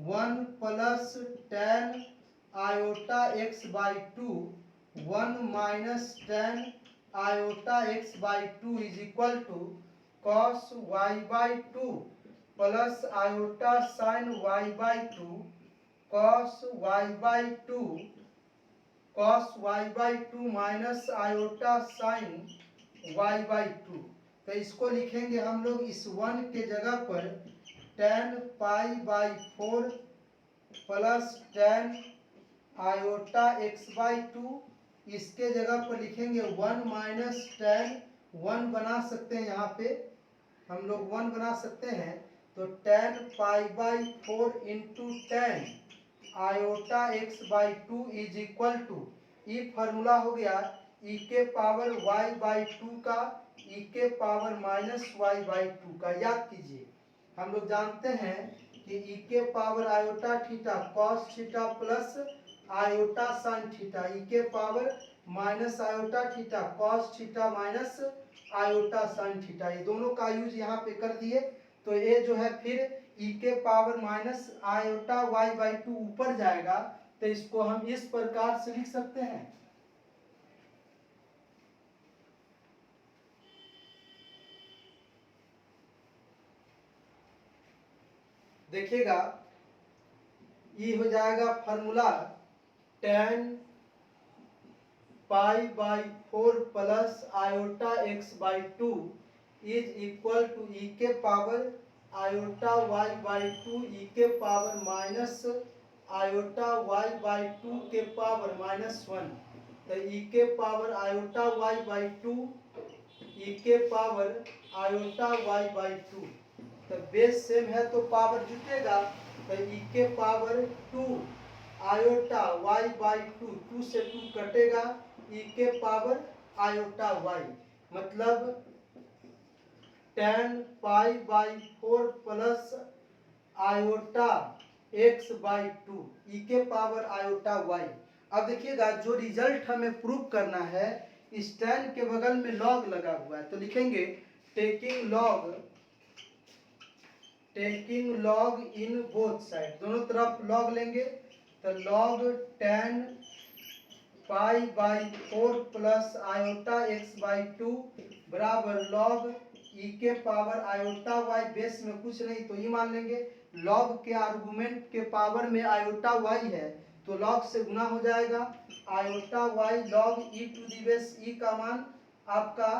A: one plus tan iota x by two one minus tan iota x by two is equal to cos y by two plus iota sine y by two cos y by two cos y by two minus iota sine y by two. तो इसको लिखेंगे हम लोग इस वन के जगह पर ten pi by four plus tan iota x by to, इसके जगह पर लिखेंगे वन माइनस टेन, वन बना सकते हैं, यहाँ पे हम लोग वन बना सकते हैं, तो tan pi by four into tan iota x by two is equal to, e formula हो गया ई के पावर वाई बाई टू का ई के power minus y by two का। याद कीजिए हम लोग जानते हैं कि ई के power iota theta cos theta plus iota sine theta, e के power minus iota theta cos theta minus iota sine theta, ये दोनों का यूज यहाँ पे कर दिए। तो ये जो है फिर ई के power minus iota y by two ऊपर जाएगा, तो इसको हम इस प्रकार से लिख सकते हैं, देखिएगा ये हो जाएगा formula tan pi by four plus iota x by two is equal to e के power iota y by two e के power minus iota y by two के पावर माइनस वन। तो ई के power iota y by two, e के power iota y by two. तो बेस सेम है तो पावर जुटेगा, तो ई के power two iota y by two, two से टू कटेगा, ई के पावर आयोटा वाई, मतलब 10 pi by 4 plus iota x by two, e के पावर आयोटा वाई। अब देखिएगा जो रिजल्ट हमें प्रूव करना है, इस 10 के बगल में लॉग लगा हुआ है, तो लिखेंगे taking log in both side, दोनों तरफ लॉग लेंगे, तो log 10 pi by 4 plus iota x by two बराबर लॉग ई के पावर आयोटा वाई, बेस में कुछ नहीं तो ये मान लेंगे, लॉग के आर्गुमेंट के पावर में आयोटा वाई है तो लॉग से गुना हो जाएगा, iota y log e to the base, e का मान आपका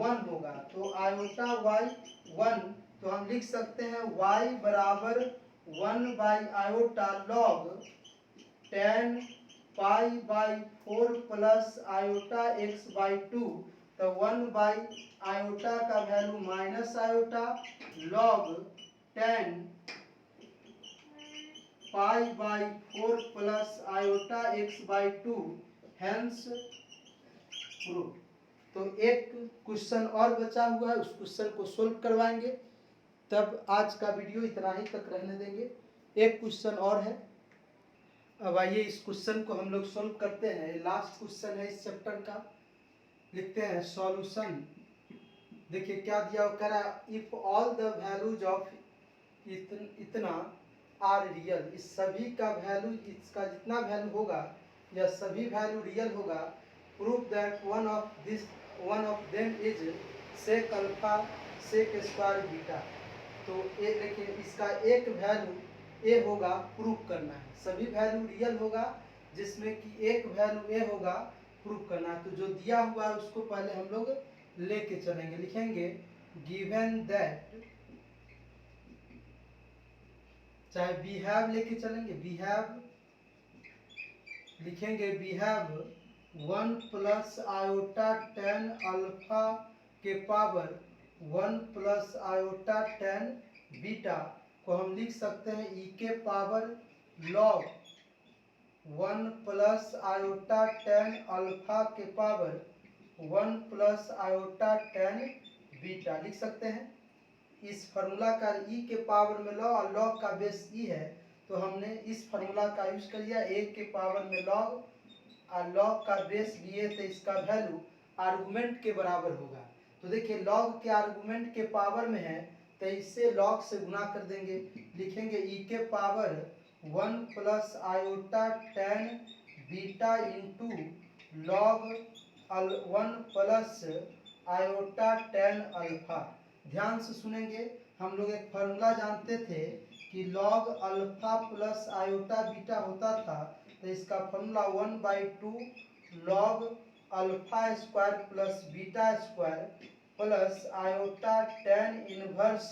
A: 1 होगा, तो आयोटा वाई 1, तो हम लिख सकते हैं वाई बराबर 1 by iota log 10 pi by 4 plus iota x by two, तो 1 बाई आयोटा का value minus iota log 10 pi by 4 plus iota x by to, hence proof. तो एक क्वेश्चन और बचा हुआ है, उस क्वेश्चन को सोल्व करवाएंगे, तब आज का वीडियो इतना ही तक रहने देंगे। एक क्वेश्चन और है, अब आइए इस क्वेश्चन को हम लोग सोल्व करते हैं। लास्ट क्वेश्चन है इस चैप्टर का, लिखते हैं सॉल्यूशन। देखिए क्या दिया हुआ, कह रहा if all the values of इतना आर रियल, इस सभी का वैल्यू, इसका जितना वैल्यू होगा या सभी वैल्यू रियल होगा, prove that one of them is sec alpha sec square beta. तो ये देखिए इसका एक वैल्यू ए होगा, प्रूफ करना है, सभी वैल्यू रियल होगा जिसमें कि एक वैल्यू ए होगा, प्रूफ करना है। तो जो दिया हुआ है उसको पहले हम लोग लेके चलेंगे, लिखेंगे गिवन दैट, चाहे वी हैव लेके चलेंगे, वी हैव लिखेंगे we have 1 plus iota 10 alpha के पावर 1 प्लस आयोटा 10 बीटा को हम लिख सकते हैं ई के power log 1 plus iota 10 alpha के पावर 1 प्लस आयोटा 10 बीटा लिख सकते हैं। इस फार्मूला का ई के पावर में लॉग, और लॉग का बेस ई है, तो हमने इस फार्मूला का यूज कर लिया, ए के पावर में लॉग और लॉग का बेस भी है, तो इसका वैल्यू आर्गुमेंट के बराबर होगा। तो देखिए लॉग के आर्गुमेंट के पावर में है तो इससे लॉग से गुना कर देंगे, लिखेंगे ई के power 1 plus iota 10 beta into log 1 plus iota 10 alpha. ध्यान से सुनेंगे, हम लोग एक फार्मूला जानते थे कि log alpha plus iota beta होता था, तो इसका formula 1/2 log alpha square plus beta square plus iota 10 inverse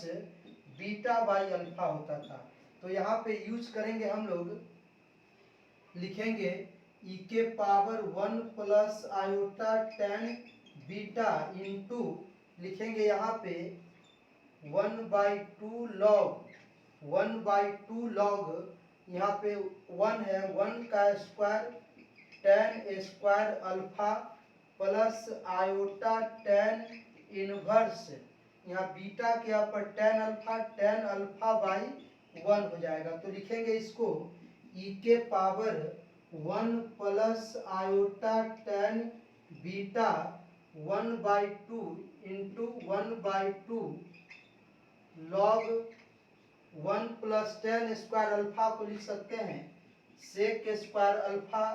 A: beta by alpha होता था। तो यहाँ पे यूज करेंगे हम लोग, लिखेंगे ई के power 1 plus iota 10 beta into, लिखेंगे यहाँ पे 1/2 लॉग, यहाँ पे 1 है, 1 का square 10 square alpha plus iota 10 inverse, यहाँ बीटा के यहाँ पर 10 अल्फा बाई 1 हो जाएगा। तो लिखेंगे इसको ई के power 1 plus iota 10 beta 1/2 into 1/2 log 1 plus 10 square alpha को लिख सकते हैं sec square alpha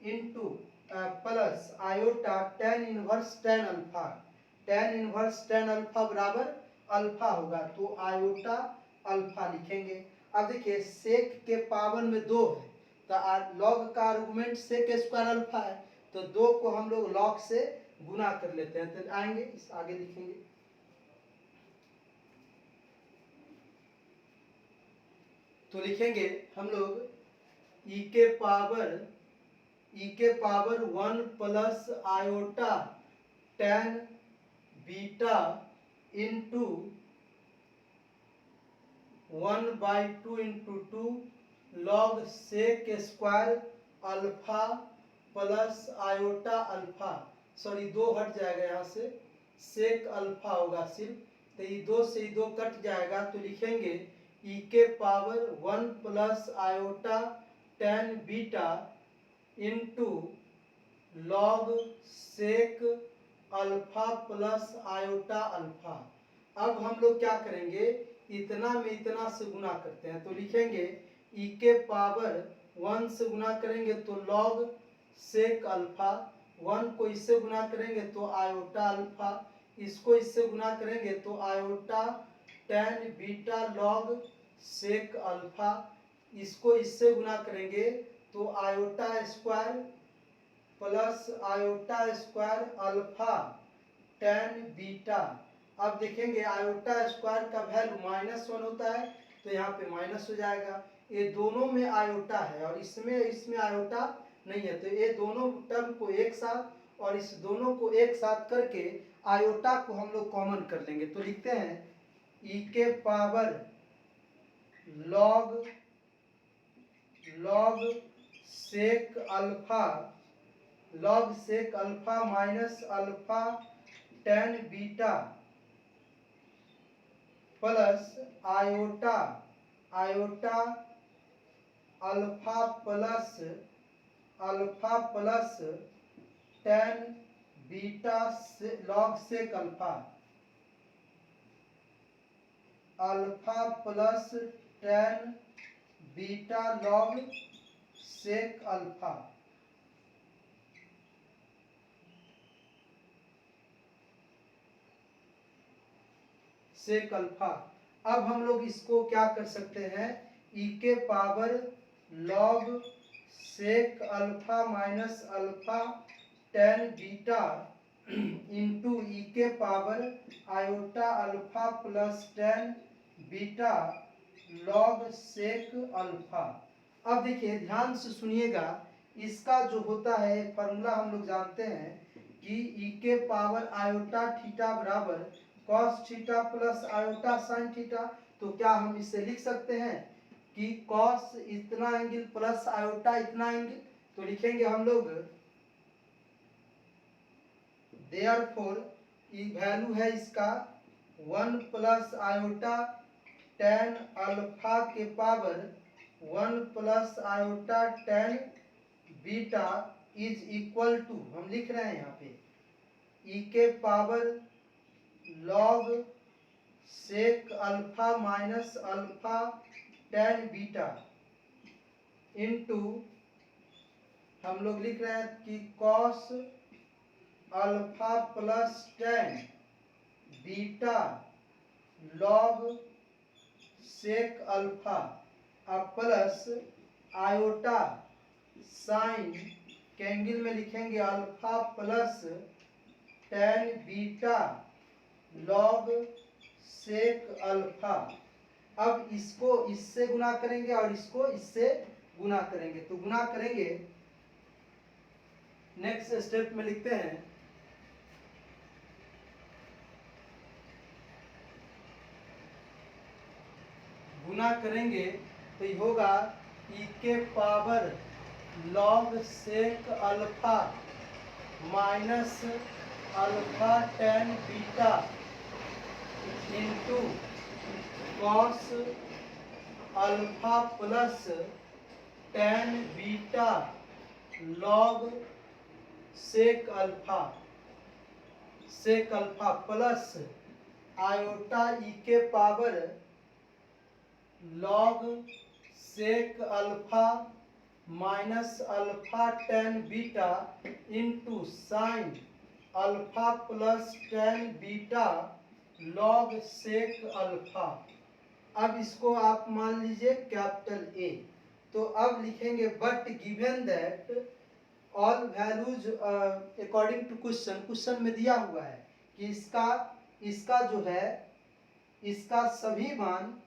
A: into plus iota 10 inverse 10 alpha, 10 inverse 10 alpha बराबर अल्फा होगा, तो आयोटा अल्फा लिखेंगे। अब देखिए सेक के पावर में 2 है, तो लॉग का आर्गुमेंट सेक स्क्वायर अल्फा है, तो 2 को हम लोग लॉग से गुना कर लेते हैं, तो आएंगे इस आगे लिखेंगे, तो लिखेंगे हम लोग ई के पावर ई के power 1 plus iota ten beta into 1/2 into 2 log sec square alpha plus iota alpha, sorry 2 हट जाएगा यहाँ से, सेक अल्फा होगा सिर्फ, तो ये 2 से 2 कट जाएगा, तो लिखेंगे ई के power 1 plus iota ten beta into log sec alpha plus iota alpha. अब हम लोग क्या करेंगे, इतना में इतना से गुना करते हैं, तो लिखेंगे ई के पावर 1 से गुना करेंगे तो लॉग सेक अल्फा, 1 को इससे गुना करेंगे तो आयोटा अल्फा, इसको इससे गुना करेंगे तो iota ten beta log sec alpha, इसको इससे गुना करेंगे तो iota square plus iota square alpha ten beta. अब देखेंगे आयोटा स्क्वायर का वैल्यू -1 होता है, तो यहाँ पे माइनस हो जाएगा, ये दोनों में आयोटा है और इसमें आयोटा नहीं है, तो ये दोनों टर्म को एक साथ और इस दोनों को एक साथ करके आयोटा को हम लोग कॉमन कर लेंगे, तो लिखते हैं ई के power log sec alpha minus alpha ten beta plus iota alpha plus ten beta log sec alpha plus ten beta log sec alpha. Sec alpha. अब हम लोग इसको क्या कर सकते हैं, ई के power log sec alpha minus alpha ten beta into e के power iota alpha plus ten beta log sec alpha. अब देखिए ध्यान से सुनिएगा, इसका जो होता है फॉर्मूला हम लोग जानते हैं कि ई के पावर आयोटा थीटा बराबर cos theta plus iota sine theta, तो क्या हम इसे लिख सकते हैं कि कॉस इतना एंगल प्लस आयोटा इतना एंगल, तो लिखेंगे हम लोग देयरफॉर ई वैल्यू है इसका 1 प्लस आयोटा टेन अल्फा के power 1 plus iota ten beta is equal to, हम लिख रहे हैं यहाँ पे ई के power log sec alpha minus alpha ten beta into हम लोग लिख रहे हैं कि cos alpha plus ten beta log sec alpha, अब प्लस आयोटा साइन के एंगल में लिखेंगे alpha plus ten beta log sec alpha. अब इसको इससे गुना करेंगे और इसको इससे गुना करेंगे, तो गुना करेंगे, नेक्स्ट स्टेप में लिखते हैं गुना करेंगे तो ये होगा ई के power log sec alpha minus alpha ten beta into cos alpha plus ten beta log sec alpha plus iota e के power log sec alpha minus alpha ten beta into sine alpha plus ten beta log sec alpha. अब इसको आप मान लीजिए कैपिटल ए, तो अब लिखेंगे but given that all values according to question में दिया हुआ है कि इसका जो है इसका सभी मान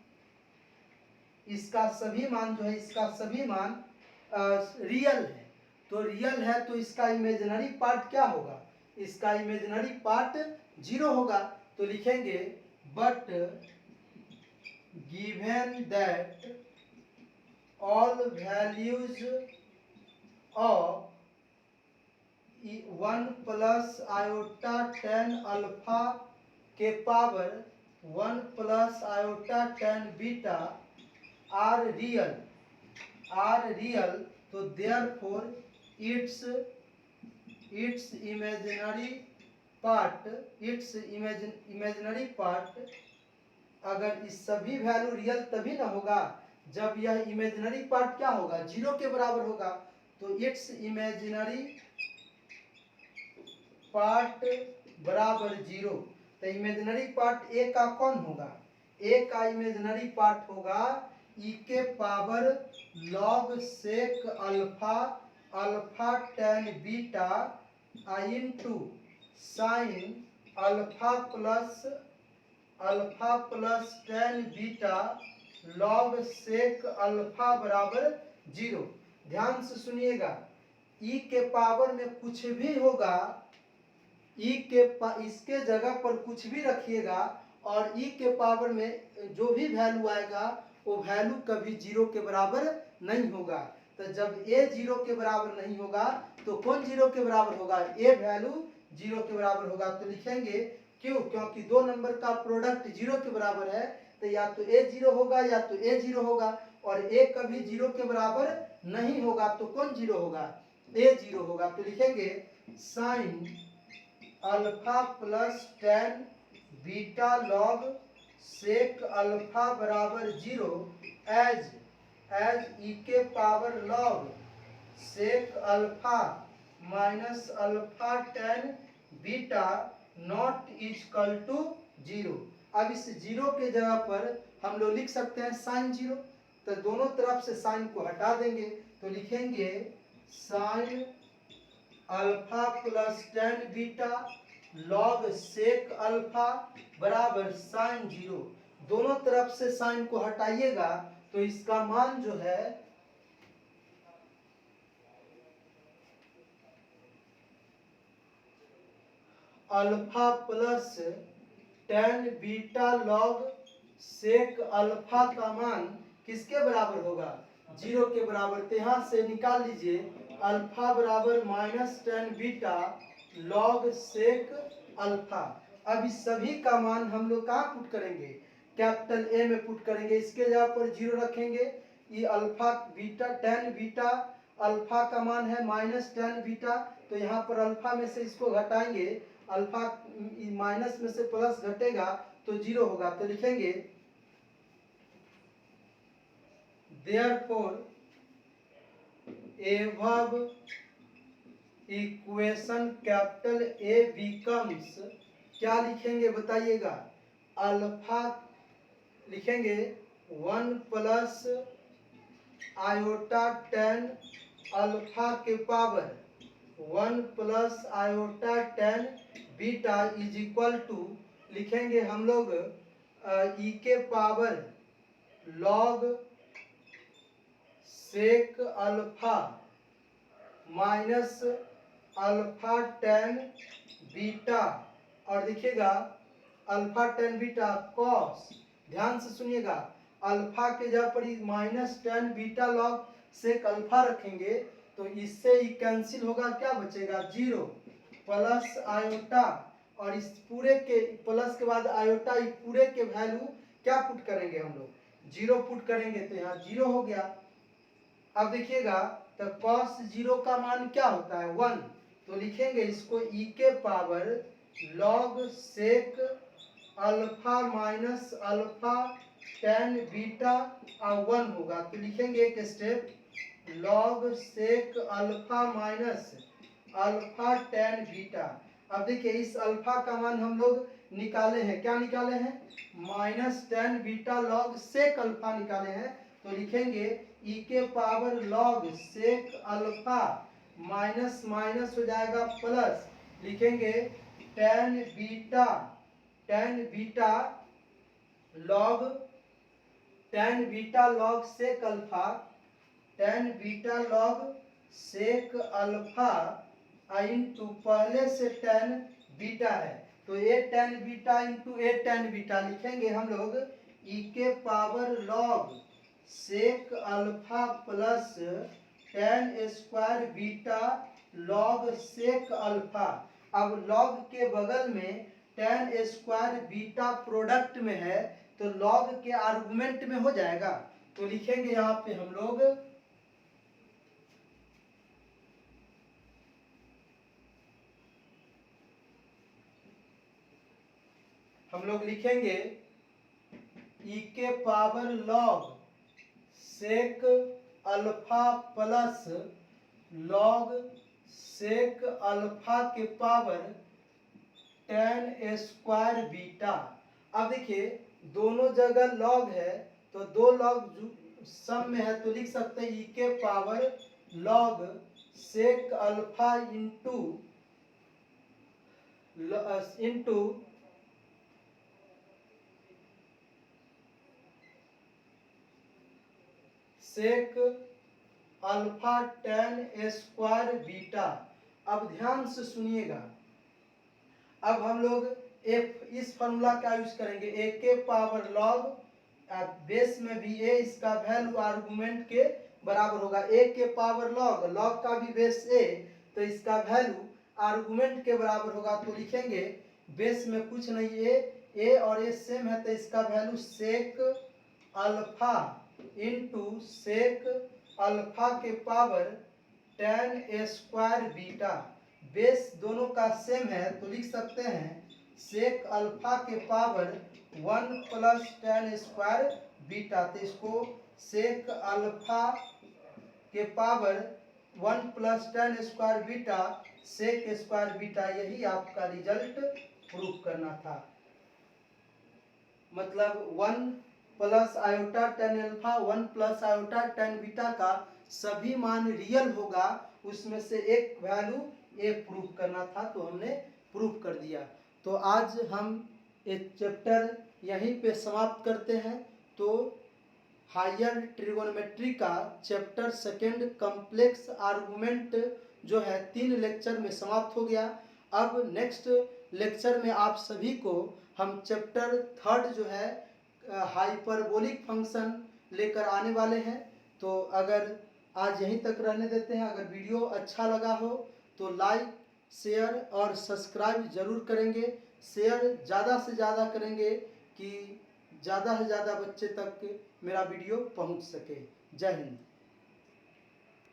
A: रियल है, तो रियल है तो इसका इमेजिनरी पार्ट क्या होगा, इसका इमेजिनरी पार्ट 0 होगा। तो लिखेंगे but given that all values of 1 plus iota 10 alpha के power 1 plus iota 10 beta are real, तो देयरफॉर इट्स इमेजिनरी पार्ट, अगर इस सभी वैल्यू रियल तभी ना होगा जब यह इमेजिनरी पार्ट क्या होगा, 0 के बराबर होगा। तो इट्स इमेजिनरी पार्ट बराबर 0। तो इमेजिनरी पार्ट ए का कौन होगा, ए का इमेजिनरी पार्ट होगा ई के power log sec alpha ten beta into sine alpha plus ten beta log sec alpha बराबर 0। ध्यान से सुनिएगा, ई के पावर में कुछ भी होगा, इसके जगह पर कुछ भी रखिएगा और ई के पावर में जो भी वैल्यू आएगा वो वैल्यू कभी 0 के बराबर नहीं होगा। तो जब ए 0 के बराबर नहीं होगा तो कौन 0 के बराबर होगा, ए वैल्यू 0 के बराबर होगा। तो लिखेंगे क्यों, क्योंकि दो नंबर का प्रोडक्ट 0 के बराबर है, तो या तो ए 0 होगा या तो ए 0 होगा, और ए कभी 0 के बराबर नहीं होगा तो कौन 0 होगा, ए 0 होगा। तो लिखेंगे sine alpha plus 10 beta log sec alpha बराबर 0 एज ई के power log sec alpha minus alpha 10 beta not equal to 0। अब इस 0 के जगह पर हम लोग लिख सकते हैं साइन 0, तो दोनों तरफ से साइन को हटा देंगे तो लिखेंगे sine alpha plus 10 beta log sec alpha बराबर साइन 0। दोनों तरफ से साइन को हटाइएगा तो इसका मान जो है alpha plus 10 beta log sec alpha का मान किसके बराबर होगा, 0 के बराबर। तो यहाँ से निकाल लीजिए अल्फा बराबर -10 बीटा लॉग सेक अल्फा। अब इस सभी का मान हम लोग कहाँ पुट करेंगे, कैपिटल ए में पुट करेंगे। इसके जगह पर 0 रखेंगे, ये अल्फा बीटा 10 बीटा अल्फा का मान है -10 बीटा, तो यहाँ पर अल्फा में से इसको घटाएंगे, अल्फा माइनस में से प्लस घटेगा तो 0 होगा। तो लिखेंगे therefore above equation capital A becomes, क्या लिखेंगे बताइएगा, अल्फा लिखेंगे 1 प्लस आयोटा 10 अल्फा के power 1 plus iota 10 beta is equal to, लिखेंगे हम लोग ई के power log sec alpha minus alpha 10 beta, और देखिएगा अल्फा 10 बीटा कॉस, ध्यान से सुनिएगा, अल्फा के जगह पर -10 बीटा लॉग सेक अल्फा रखेंगे तो इससे ही कैंसिल होगा, क्या बचेगा 0 प्लस आयोटा, और इस पूरे के प्लस के बाद आयोटा, इस पूरे के वैल्यू क्या पुट करेंगे हम लोग, 0 पुट करेंगे तो यहाँ 0 हो गया। अब देखिएगा तो cos 0 का मान क्या होता है 1, तो लिखेंगे इसको e के power log sec alpha minus alpha 10 beta 1 होगा। तो लिखेंगे एक step log sec alpha minus alpha 10 beta. अब देखिए इस अल्फा का मान हम लोग निकाले हैं, क्या निकाले हैं, -10 बीटा लॉग सेक अल्फा निकाले हैं। तो लिखेंगे ई के power log sec alpha minus minus हो जाएगा प्लस, लिखेंगे 10 beta log sec alpha 10 beta log sec alpha into पहले से टेन बीटा है, तो a ten beta into a ten beta लिखेंगे हम लोग ई के power log sec alpha plus ten square beta log sec alpha. अब लॉग के बगल में टेन स्क्वायर बीटा प्रोडक्ट में है, तो लॉग के आर्गुमेंट में हो जाएगा, तो लिखेंगे यहाँ पे हम लोग लिखेंगे ई के power log sec alpha plus log sec alpha के पावर टेन स्क्वायर बीटा। अब देखिए दोनों जगह लॉग है, तो दो लॉग सम में है, तो लिख सकते हैं ई के power log sec alpha into sec alpha ten square beta. अब ध्यान से सुनिएगा, अब हम लोग इस फॉर्मूला का यूज करेंगे, ए के पावर लॉग बेस में भी ए, इसका वैल्यू आर्गुमेंट के बराबर होगा, ए के पावर लॉग, लॉग का भी बेस ए, तो इसका वैल्यू आर्गुमेंट के बराबर होगा, तो लिखेंगे बेस में कुछ नहीं ए और ए सेम है, तो इसका value sec alpha into sec alpha के power ten square beta. Base दोनों का सेम है, तो लिख सकते हैं सेक अल्फा के power 1 plus ten square beta, तो इसको सेक अल्फा के power 1 plus ten square beta sec square beta, यही आपका रिजल्ट प्रूफ करना था। मतलब 1 plus iota ten alpha 1 plus iota ten beta का सभी मान रियल होगा, उसमें से एक वैल्यू ए प्रूफ करना था, तो हमने प्रूफ कर दिया। तो आज हम एक चैप्टर यहीं पे समाप्त करते हैं। तो हायर ट्रिगोनोमेट्री का चैप्टर सेकंड कॉम्प्लेक्स आर्गुमेंट जो है 3 लेक्चर में समाप्त हो गया। अब नेक्स्ट लेक्चर में आप सभी को हम चैप्टर थर्ड जो है हाइपरबोलिक फंक्शन लेकर आने वाले हैं। तो अगर आज यहीं तक रहने देते हैं। अगर वीडियो अच्छा लगा हो तो लाइक शेयर और सब्सक्राइब जरूर करेंगे। शेयर ज़्यादा से ज़्यादा करेंगे कि ज़्यादा से ज़्यादा बच्चे तक मेरा वीडियो पहुंच सके। जय हिंद।